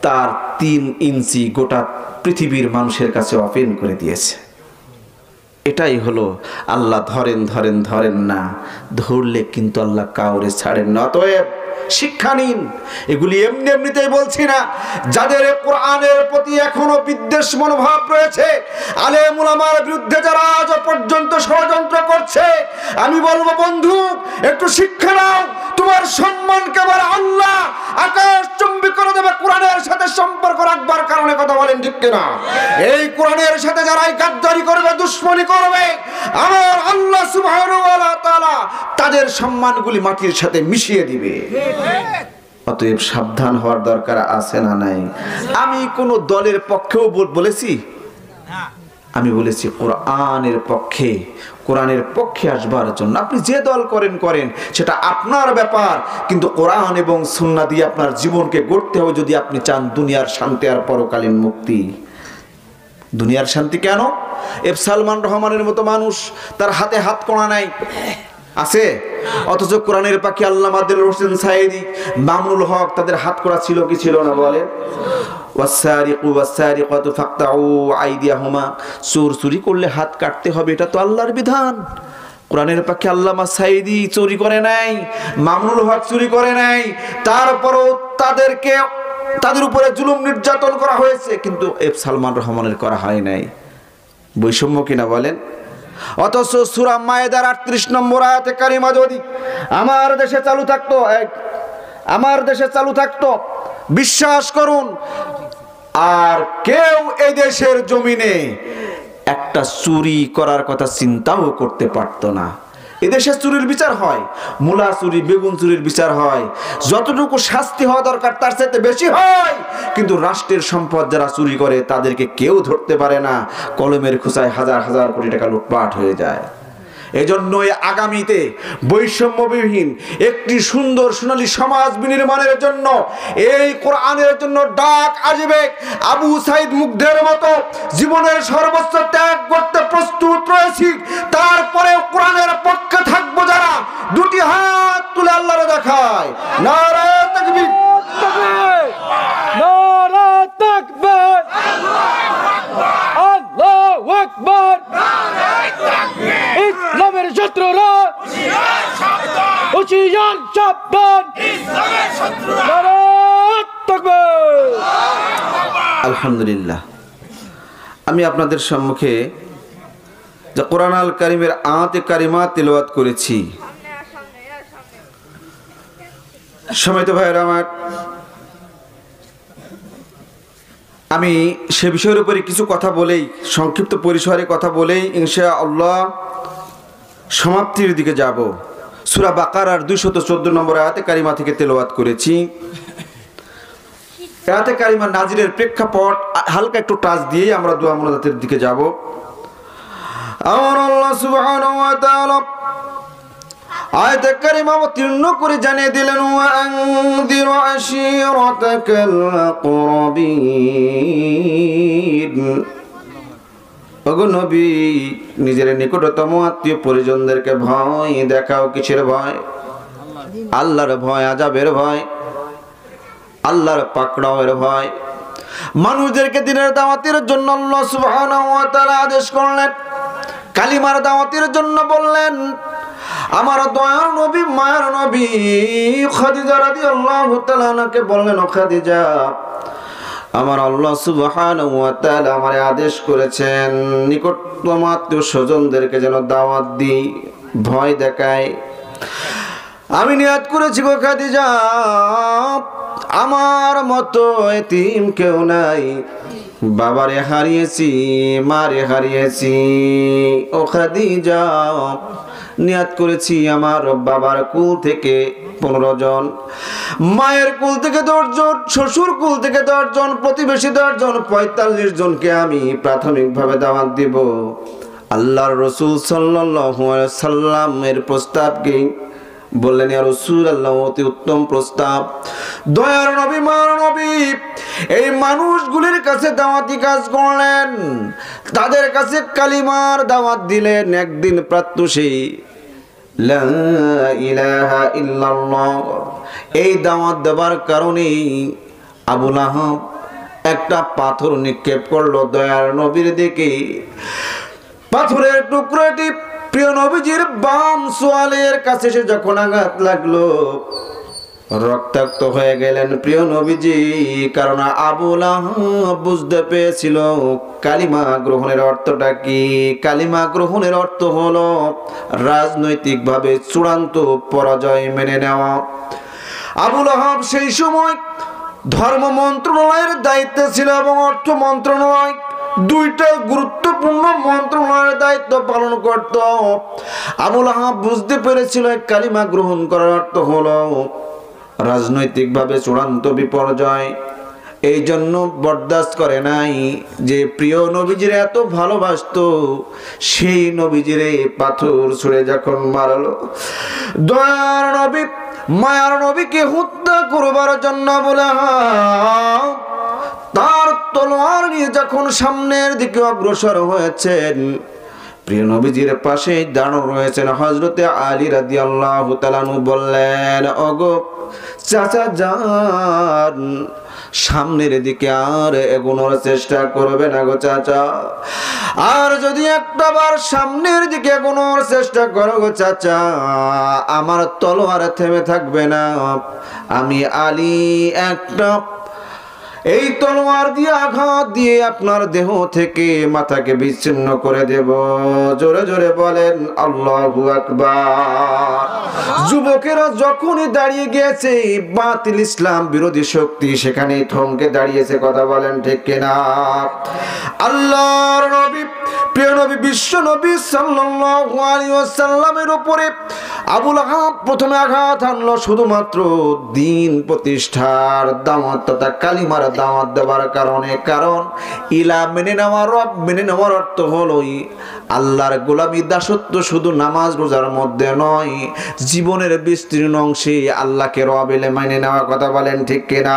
তার 3 ইঞ্চি গোটা পৃথিবীর মানুষের কাছে ওপেন করে দিয়েছে। এটাই হলো আল্লাহ ধরেন ধরেন ধরেন না, ধরলে কিন্তু আল্লাহ কাউরে ছাড়েন না। অতএব শিক্ষা নিন। এগুলি এমনি এমনিতেই বলছি না। যাদের কোরআনের প্রতি এখনো বিদ্বেষ মনোভাব রয়েছে, আলেম উলামার বিরুদ্ধে যারা আজ পর্যন্ত ষড়যন্ত্র করছে, আমি বলবো, বন্ধু, একটু শিক্ষা নাও। তোমার সম্মানকে আবার আল্লাহ আকাশ চুম্বি করে দেবে কোরআনের সাথে সম্পর্ক রাখবার কারণে। কথা বলেন ঠিক কিনা? এই কোরআনের সাথে যারাই গাদ্দারি করবে, দুশ্মনী করবে, আমার আল্লাহ সুবহানাহু ওয়া তাআলা তাদের সম্মানগুলি মাটির সাথে মিশিয়ে দিবে। অতএব সাবধান হওয়ার দরকার আছে না নাই? আমি কোন দলের পক্ষেও বলেছি? আমি বলেছি কোরআনের পক্ষে, কোরআনের পক্ষে আসবার জন্য। আপনি যে দল করেন করেন, সেটা আপনার ব্যাপার, কিন্তু কোরআন এবং সুন্নাহ দিয়ে আপনার জীবনকে গড়তে হবে যদি আপনি চান দুনিয়ার শান্তি আর পরকালীন মুক্তি। দুনিয়ার শান্তি কেন? এফ সালমান রহমানের মতো মানুষ, তার হাতে হাত কড়া নাই, আছে, অথচ কোরআনের পাখি আল্লামা দেলোয়ার হোসেন সাঈদী, মামুনুল হক, তাদের হাত কড়া ছিল কি ছিল না? বলে, ওয়াসসারিকু ওয়াসসারিকাতু ফাকতাউ আইদিয়াহুমা, চোর চুরি করলে হাত কাটতে হবে, এটা তো আল্লাহর বিধান। কোরআনের পাখি আল্লামা সাঈদী চুরি করে নাই, মামুনুল হক চুরি করে নাই, তারপরও তাদের উপরে জুলুম নির্যাতন করা হয়েছে, কিন্তু এফ সালমান রহমানের করা হয় নাই। বৈষম্য কিনা বলেন? অথচ সূরা মায়েদার 38 নম্বর আয়াতে কারিমা যদি আমার দেশে চালু থাকতো, বিশ্বাস করুন, আর কেউ এই দেশের জমিনে একটা চুরি করার কথা চিন্তাও করতে পারতো না। এদেশে চুরির বিচার হয়, মূলা চুরি, বেগুন চুরির বিচার হয়, যতটুকু শাস্তি হওয়া দরকার তার চাইতে বেশি হয়, কিন্তু রাষ্ট্রের সম্পদ যারা চুরি করে তাদেরকে কেউ ধরতে পারে না। কলমের খোঁচায় হাজার হাজার কোটি টাকা লুটপাট হয়ে যায়। এজন্যই আগামীতে বৈষম্যবিহীন একটি সুন্দর সোনালী সমাজ বিনির্মাণের জন্য এই কোরআনের জন্য ডাক আসবে। আবু সাইদ মুগ্ধের মতো জীবনের সর্বোচ্চ ত্যাগ করতে প্রস্তুত রয়েছি, তারপরে কোরআনের পক্ষে থাকবো যারা, দুটি হাত তুলে আল্লাহরে দেখায় নারে তাকবীর, নারে তাকবীর, আল্লাহু আকবার। ইসলামের শত্রুরা হুঁশিয়ার সাবধান, নারে তাকবীর। আলহামদুলিল্লাহ, আমি আপনাদের সম্মুখে যে কোরআন আল কারিমের আয়াতে কারিমা তেলাওয়াত করেছি, সম্মানিত ভাইয়েরা আমার, আমি সে বিষয়ের উপরে কিছু কথা বলেই, সংক্ষিপ্ত পরিসরে কথা বলেই ইনশাআল্লাহ সমাপ্তির দিকে যাব। সূরা বাকারার 214 নম্বর আয়াতে কারিমা থেকে তেলাওয়াত করেছি। আয়াতে কারিমা নাজিরের প্রেক্ষাপট হালকা একটু টাচ দিয়ে আমরা দোয়া মোনাজাতের দিকে যাব। আল্লাহ সুবহানাহু ওয়া তাআলা আয়াতে কারিমা অবতীর্ণ করে জানিয়ে দিলেন, ওয়া আনযির আশীরাতাকাল আকরাবিন। ওগো নবী, নিজের নিকটতম আত্মীয় পরিজনদেরকে ভয় দেখাও। কিসের ভয়? আল্লাহর ভয়, আযাবের ভয়, আল্লাহর পাকড়াওয়ের ভয়। মানুষদেরকে দিনের দাওয়াতের জন্য আল্লাহ সুবহানাহু ওয়া তাআলা আদেশ করলেন, কালিমার দাওয়াতের জন্য বললেন। আমার দয়ার নবী, মায়ের নবী খাদিজা রাদিয়াল্লাহু তাআলা আনহাকে বললেন, ও খাদিজা, আমার আল্লাহ সুবহানাহু ওয়া তাআলা আমারে আদেশ করেছেন নিকটতম আত্মীয় স্বজনদেরকে যেন দাওয়াত দিই, ভয় দেখাই। আমি নিয়ত করেছি গো খাদিজা, আমার মতো এতিম কেউ নাই, বাবারে হারিয়েছি, মারে হারিয়েছি। ও খাদিজা, নিয়ত করেছি আমার বাবার কুল থেকে 15 জন, মায়ের কুল থেকে 10 জন, শ্বশুর কুল থেকে 10 জন, প্রতিবেশী 10 জন, 45 জনকে আমি প্রাথমিকভাবে দাওয়াত দিব। আল্লাহর রাসূল সাল্লাল্লাহু আলাইহি ওয়াসাল্লামের প্রস্তাবকে বললেন, ইয়া রাসূলুল্লাহ, অতি উত্তম প্রস্তাব। দয়ার নবী, মায়ের নবী এই মানুষগুলির কাছে দাওয়াতি কাজ করলেন, তাদের কাছে কালিমার দাওয়াত দিলেন। একদিন প্রাত্যুষী লা ইলাহা ইল্লাল্লাহ এই দাওয়াত দেবার কারণেই আবু লাহাব একটা পাথর নিক্ষেপ করলো দয়ার নবীর দিকে। পাথরের টুকরোটি প্রিয় নবীজির বাম সোয়ালের কাছে সে যখন আঘাত লাগলো, রক্তাক্ত হয়ে গেলেন প্রিয় নবীজি। কারণ আবু লাহাব বুঝতে পেরেছিল কালিমা গ্রহণের অর্থটা কি। কালিমা গ্রহণের অর্থ হলো রাজনৈতিকভাবে চূড়ান্ত পরাজয় মেনে নেওয়া। আবু লাহাব সেই সময় ধর্ম মন্ত্রণালয়ের দায়িত্বে ছিল এবং অর্থ মন্ত্রণালয়, দুইটা গুরুত্বপূর্ণ মন্ত্রণালয়ের দায়িত্ব পালন করত। আবু লাহাব বুঝতে পেরেছিল কালিমা গ্রহণ করার অর্থ হলো রাজনৈতিকভাবে চূড়ান্ত বিপর্যয়। এই জন্য বরদাস্ত করে নাই যে প্রিয় নবীজির এত ভালোবাসতো, সেই নবীজির পাথর ছুঁড়ে যখন মারলো, দয়ার নবী মায়ার নবীকে হত্যা করবার জন্য বলে তার তলোয়ার নিয়ে যখন সামনের দিকে অগ্রসর হয়েছেন, প্রিয় নবীজির পাশে দাঁড়ানো রয়েছেন হযরতে আলী রাদিয়াল্লাহু তাআলা আনহু। বললেন, ওগো চাচা যান, সামনের দিকে আর এগোনোর চেষ্টা করবে না গো চাচা। আর যদি একটা বার সামনের দিকে এগোনোর চেষ্টা করো গো চাচা, আমার তলোয়ার থেমে থাকবে না। আমি আলী একটা এই তলোয়ার দিয়ে আঘাত দিয়ে আপনার দেহ থেকে মাথাকে বিচ্ছিন্ন করে দেব। জোরে জোরে বলেন আল্লাহু আকবার। যুবকেরা যখনই দাঁড়িয়ে গিয়েছে, বাতিল ইসলাম বিরোধী শক্তি সেখানে থমকে দাঁড়িয়েছে। কথা বলেন ঠিক কিনা? আল্লাহর নবী, প্রিয় নবী, বিশ্ব নবী সাল্লাল্লাহু আলাইহি ওয়াসাল্লামের উপরে আবুল আহাব প্রথমে আঘাত আনলো শুধুমাত্র দিন প্রতিষ্ঠার দাওয়াত তথা কালিমার দাওয়াত দেওয়ার কারণে। কারণ ইলা মেনে নেওয়া, রব মেনে নেওয়ার অর্থ হলো আল্লাহর গোলামি দাসত্ব শুধু নামাজ রোজার মধ্যে নয়, জীবনের বিস্তীর্ণ অংশে আল্লাহকে রব বলে মেনে নেওয়া। কথা বলেন ঠিক কিনা?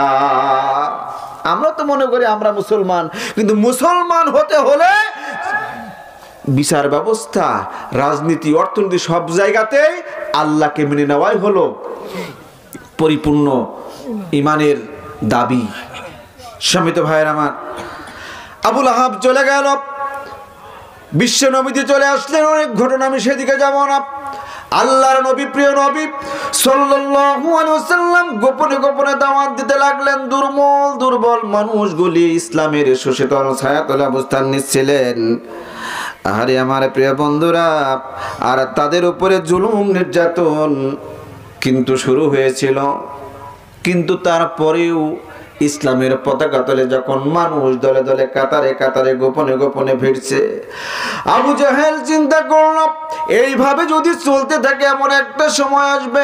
আমরা তো মনে করি আমরা মুসলমান, কিন্তু মুসলমান হতে হলে বিচার ব্যবস্থা, রাজনীতি, অর্থনীতি সব জায়গাতেই আল্লাহকে মেনে নেওয়াই হলো পরিপূর্ণ ইমানের দাবি। সম্মিত ভাইয়ের আমার, আবুল আহাব চলে গেল, বিশ্ব নবীতে চলে আসলেন। অনেক ঘটনা, আমি সেদিকে যাব না। আল্লাহর নবী, প্রিয় নবী সাল্লাল্লাহু আলাইহি ওয়াসাল্লাম গোপনে গোপনে দাওয়াত দিতে লাগলেন। দুর্বল মানুষগুলি ইসলামের সুশীতল ছায়াতলে অবস্থান নিচ্ছিলেন। আরে আমার প্রিয় বন্ধুরা, আর তাদের উপরে জুলুম নির্যাতন কিন্তু শুরু হয়েছিল। কিন্তু তারপরেও ইসলামের পতাকা তলে যখন মানুষ দলে দলে কাতারে কাতারে গোপনে গোপনে ভিড়ছে, আবু জাহেল চিন্তা করল এইভাবে যদি চলতে থাকে এমন একটা সময় আসবে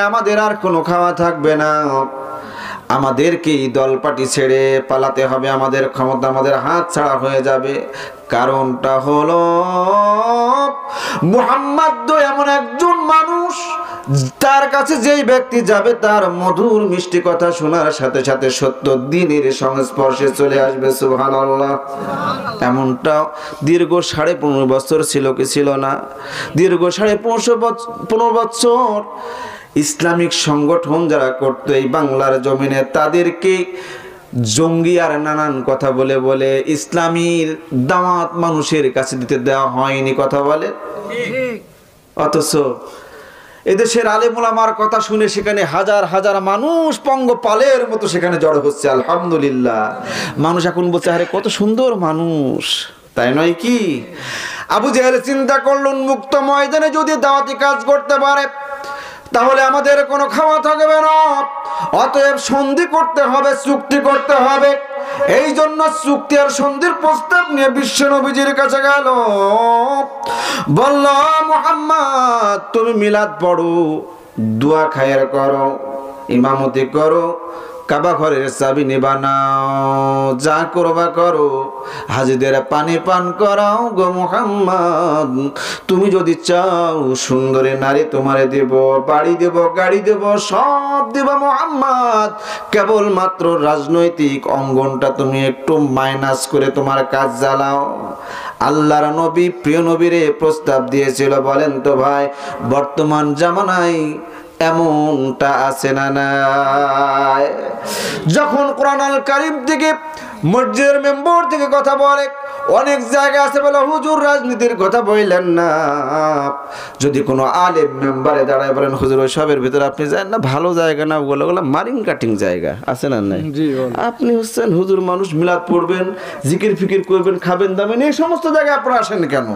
আমাদের আর কোনো খাওয়া থাকবে না, আমাদেরকে দল পার্টি ছেড়ে পালাতে হবে, আমাদের ক্ষমতা আমাদের হাত ছাড়া হয়ে যাবে। কারণটা হলো মুহাম্মদ এমন একজন মানুষ, তার কাছে যেই ব্যক্তি যাবে তার মধুর মিষ্টি কথা শোনার সাথে সাথে সত্য দ্বীনের সংস্পর্শে চলে আসবে। সুবহানাল্লাহ। এমনটা দীর্ঘ 15.5 বছর ছিল কি ছিল না? দীর্ঘ 15.5 বছর ইসলামিক সংগঠন যারা করতো এই বাংলার জমিনে, তাদেরকে জঙ্গি আর নানান কথা বলে বলে ইসলামীর দাওয়াত মানুষের কাছে দিতে দেওয়া হয়নি। কথা বলে, অথচ এদেশের আলেম ওলামার কথা শুনে সেখানে হাজার হাজার মানুষ পঙ্গপালের মতো সেখানে জড়ো হচ্ছে। আলহামদুলিল্লাহ, মানুষ এখন বলছে আরে কত সুন্দর মানুষ, তাই নয় কি? আবু জাহেল চিন্তা করলেন মুক্ত ময়দানে যদি দাওয়াতি কাজ করতে পারে তাহলে আমাদের কোনো খাওয়া থাকবে না, অতএব সন্ধি করতে হবে, চুক্তি করতে হবে। এই জন্য চুক্তি আর সন্ধির প্রস্তাব নিয়ে বিশ্ব নবীজির কাছে গেল। বলল, মুহাম্মদ তুমি মিলাদ পড়ো, দোয়া খায়ের করো, ইমামতি করো, কাবা ঘরের চাবি নিবা নাও, যা করবা করো, হাজিদের পানি পান করাও গো মুহাম্মদ। তুমি যদি চাও সুন্দরী নারী তোমারে দেব, বাড়ি দেব, গাড়ি দেব, সব দেব মুহাম্মদ। কেবলমাত্র রাজনৈতিক অঙ্গনটা তুমি একটু মাইনাস করে তোমার কাজ চালাও। আল্লাহর নবী, প্রিয় নবীরে প্রস্তাব দিয়েছিল। বলেন তো ভাই, বর্তমান জামানায় এমনটা আছে না নাই? যখন কোরআন আল কারীম থেকে মসজিদের মেম্বার থেকে কথা বলে, অনেক জায়গা আছে বলে হুজুর রাজনীতির কথা বললেন না। যদি কোনো আলেম মেম্বারে দাঁড়ায় বলেন হুজুর ওই সবের ভিতরে আপনি যান না, ভালো জায়গা না, ওগুলো মারিং কাটিং জায়গা আছে না নাই? আপনি হচ্ছেন হুজুর, মানুষ মিলাদ পড়বেন, জিকির ফিকির করবেন, খাবেন দাবেন, এই সমস্ত জায়গায় আপনারা আসেন কেন?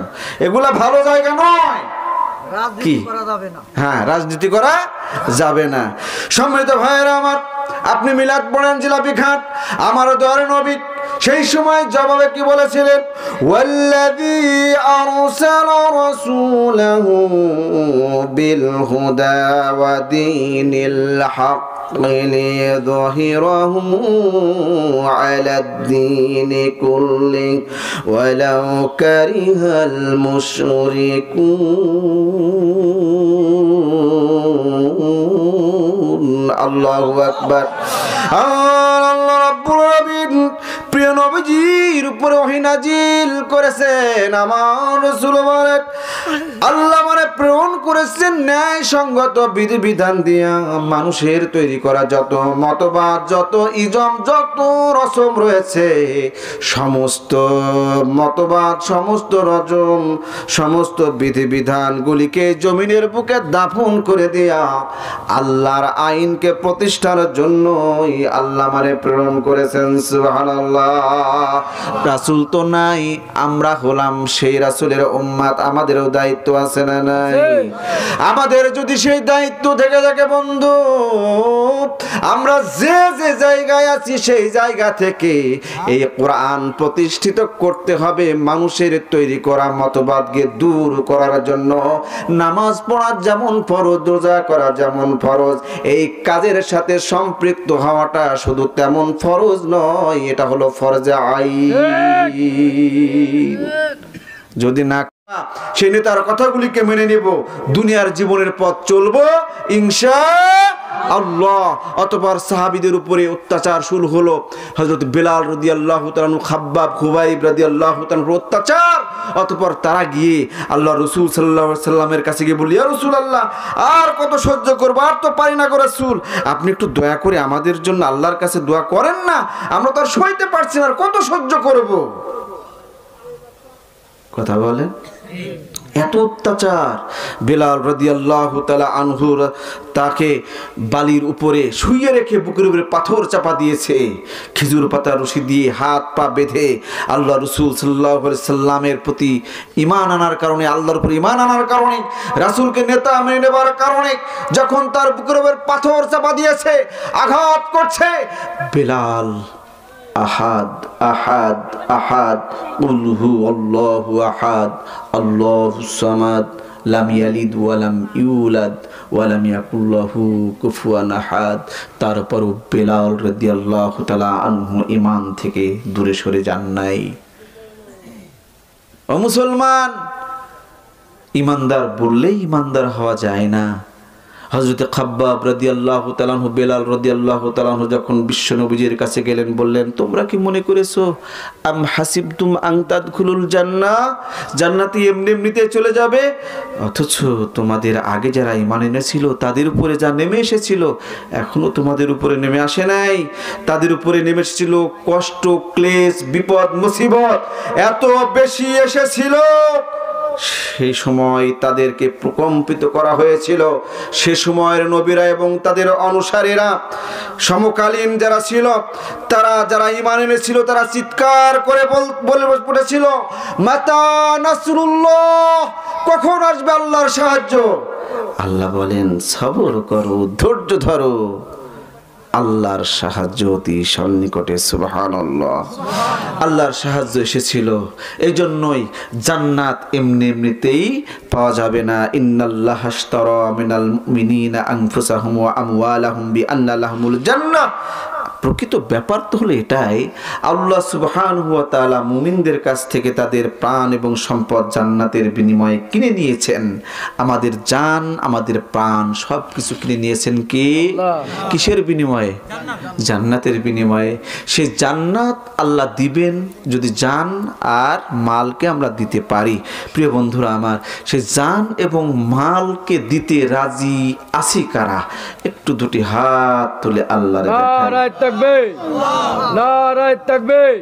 এগুলা ভালো জায়গা নয়। কি? হ্যাঁ, রাজনীতি করা যাবে না। সম্মানিত ভাইয়েরা আমার, আপনি মিলাদ পড়েন, জিলাপি খান, আমার দয়ার নবী সেই সময় জবাবে কি বলেছিলেন? ওয়াল্লাযী আরসালা রাসূলাহু বিল হুদা ওয়া দীনিল হক লিয়ুযহিরাহু আলাদ দীনি কুল্লিহি ওয়ালাউ কারিহাল মুশরিকুন। আল্লাহু আকবার। আল্লাহ রাব্বুল আলামিন প্রিয় নবীজির উপরে ওহী নাজিল করেছেন। আমার রাসূল বলেন আল্লাহ মানে প্রেরণ করেছেন ন্যায় সঙ্গত বিধি বিধান দিয়া মানুষের তৈরি করা যত মতবাদ, যত ইজম, যত রসম রয়েছে, সমস্ত মতবাদ, সমস্ত রজম, সমস্ত বিধি বিধানগুলিকে জমিনের বুকে দাফন করে দেয়া আল্লাহর আইনকে প্রতিষ্ঠার জন্যই আল্লাহ মানে প্রেরণ করেছেন। সুবহানাল্লাহ। রাসূল তো নাই, আমরা হলাম সেই রাসূলের উম্মত, আমাদেরও দায়িত্ব আছে না নাই? নাই? আমাদের যদি সেই দায়িত্ব থেকে থাকে বন্ধু, আমরা যে যে জায়গায় আছি সেই জায়গা থেকে এই কোরআন প্রতিষ্ঠিত করতে হবে। মানুষের তৈরি করা মতবাদকে দূর করার জন্য নামাজ পড়া যেমন ফরজ, রোজা করা যেমন ফরজ, এই কাজের সাথে সম্পৃক্ত হওয়াটা শুধু তেমন ফরজ নয়, এটা হলো ফরজে আইন। যদি না সেই নেতার কথাগুলিকে মেনে নেব, দুনিয়ার জীবনের পথ চলবো ইনশাআল্লাহ। অতঃপর সাহাবীদের উপরে অত্যাচার শুরু হলো। হযরত বেলাল রাদিয়াল্লাহু তাআলা আনহু, খাব্বাব, খুবাইব রাদিয়াল্লাহু তাআলা অত্যাচার। অতঃপর তারা গিয়ে আল্লাহ রাসূল সাল্লাল্লাহু আলাইহি সাল্লামের কাছে গিয়ে বলল, ইয়া রাসূলুল্লাহ, আর কত সহ্য করব, আর তো পারি না গো রাসূল, আপনি একটু দয়া করে আমাদের জন্য আল্লাহর কাছে দোয়া করেন না, আমরা তো আর সইতে পারছি না, আর কত সহ্য করব। কথা বলেন, এত অত্যাচার। বেলাল রাদিয়াল্লাহু তাআলা আনহু তাকে বালির উপরে শুইয়ে রেখে বুকের উপরে পাথর চাপা দিয়েছে, খেজুর পাতা রশি দিয়ে হাত পা বেঁধে আল্লাহ রাসূল সাল্লাল্লাহু আলাইহি সাল্লামের প্রতি ঈমান আনার কারণে, আল্লাহর উপর ঈমান আনার কারণে, রাসূলকে নেতা মেনে নেবার কারণে যখন তার বুকের উপর পাথর চাপা দিয়েছে, আঘাত করছে, বেলাল আহাদ আহাদ আহাদ কুল হু আল্লাহু আহাদ আল্লাহুস সামাদ লাম ইয়ালিদ ওয়া লাম ইউলাদ ওয়া লাম ইয়াকুল লাহু কুফুয়ান আহাদ। তারপরও বেলাল রাদিয়াল্লাহু তাআলা আনহু ঈমান থেকে দূরে সরে যান নাই। ও মুসলমান, ঈমানদার বললেই ঈমানদার হওয়া যায় না। হযরত খাব্বাব রাদিয়াল্লাহু তাআলা আনহু, বেলাল রাদিয়াল্লাহু তাআলা আনহু যখন বিশ্ব নবীর কাছে গেলেন, বললেন, তোমরা কি মনে করেছো আম হাসিবতুম আন তাদখুলুল জান্নাহ, জান্নাতে এমনি এমনিতে চলে যাবে? অথচ তোমাদের আগে যারা ঈমান এনেছিল তাদের উপরে যা নেমে এসেছিল এখনো তোমাদের উপরে নেমে আসে নাই। তাদের উপরে নেমে এসেছিল কষ্ট, ক্লেশ, বিপদ, মুসিবত এত বেশি এসেছিল, সেই সময় তাদেরকে প্রকম্পিত করা হয়েছিল। সে সময়ের নবীরা এবং তাদের অনুসারীরা, সমকালীন যারা ছিল, তারা যারা ঈমান এনেছিল, তারা চিৎকার করে বলে পড়েছিল, মাতা নাসরুল্লাহ, কখন আসবে আল্লাহর সাহায্য? আল্লাহ বলেন, সবর করো, ধৈর্য ধরো, আল্লাহর সাহায্য অতি সন্নিকটে। সুবহানাল্লাহ। আল্লাহর সাহায্য এসেছিল। এই জন্যই জান্নাত এমনি এমনিতেই পাওয়া যাবে না। ইন্নাল্লাহা আশতারা মিনাল মুমিনিনা আনফুসাহুম ওয়া আমওয়ালাহুম বিআন্না লাহুমুল জান্নাহ। প্রকৃত ব্যাপার তো হলো এটাই, আল্লাহ সুবহানাহু ওয়া তাআলা মুমিনদের কাছ থেকে তাদের প্রাণ এবং সম্পদ জান্নাতের বিনিময়ে কিনে নিয়েছেন। আমাদের জান, আমাদের প্রাণ সব কিছু কিনে নিয়েছেন কি? কিসের বিনিময়ে? জান্নাতের বিনিময়ে। সেই জান্নাত আল্লাহ দিবেন যদি জান আর মালকে আমরা দিতে পারি। প্রিয় বন্ধুরা আমার, সেই জান এবং মালকে দিতে রাজি আছি কারা? একটু দুটি হাত তুলে আল্লাহর নারায়ে তাকবীর, নারায়ে তাকবীর।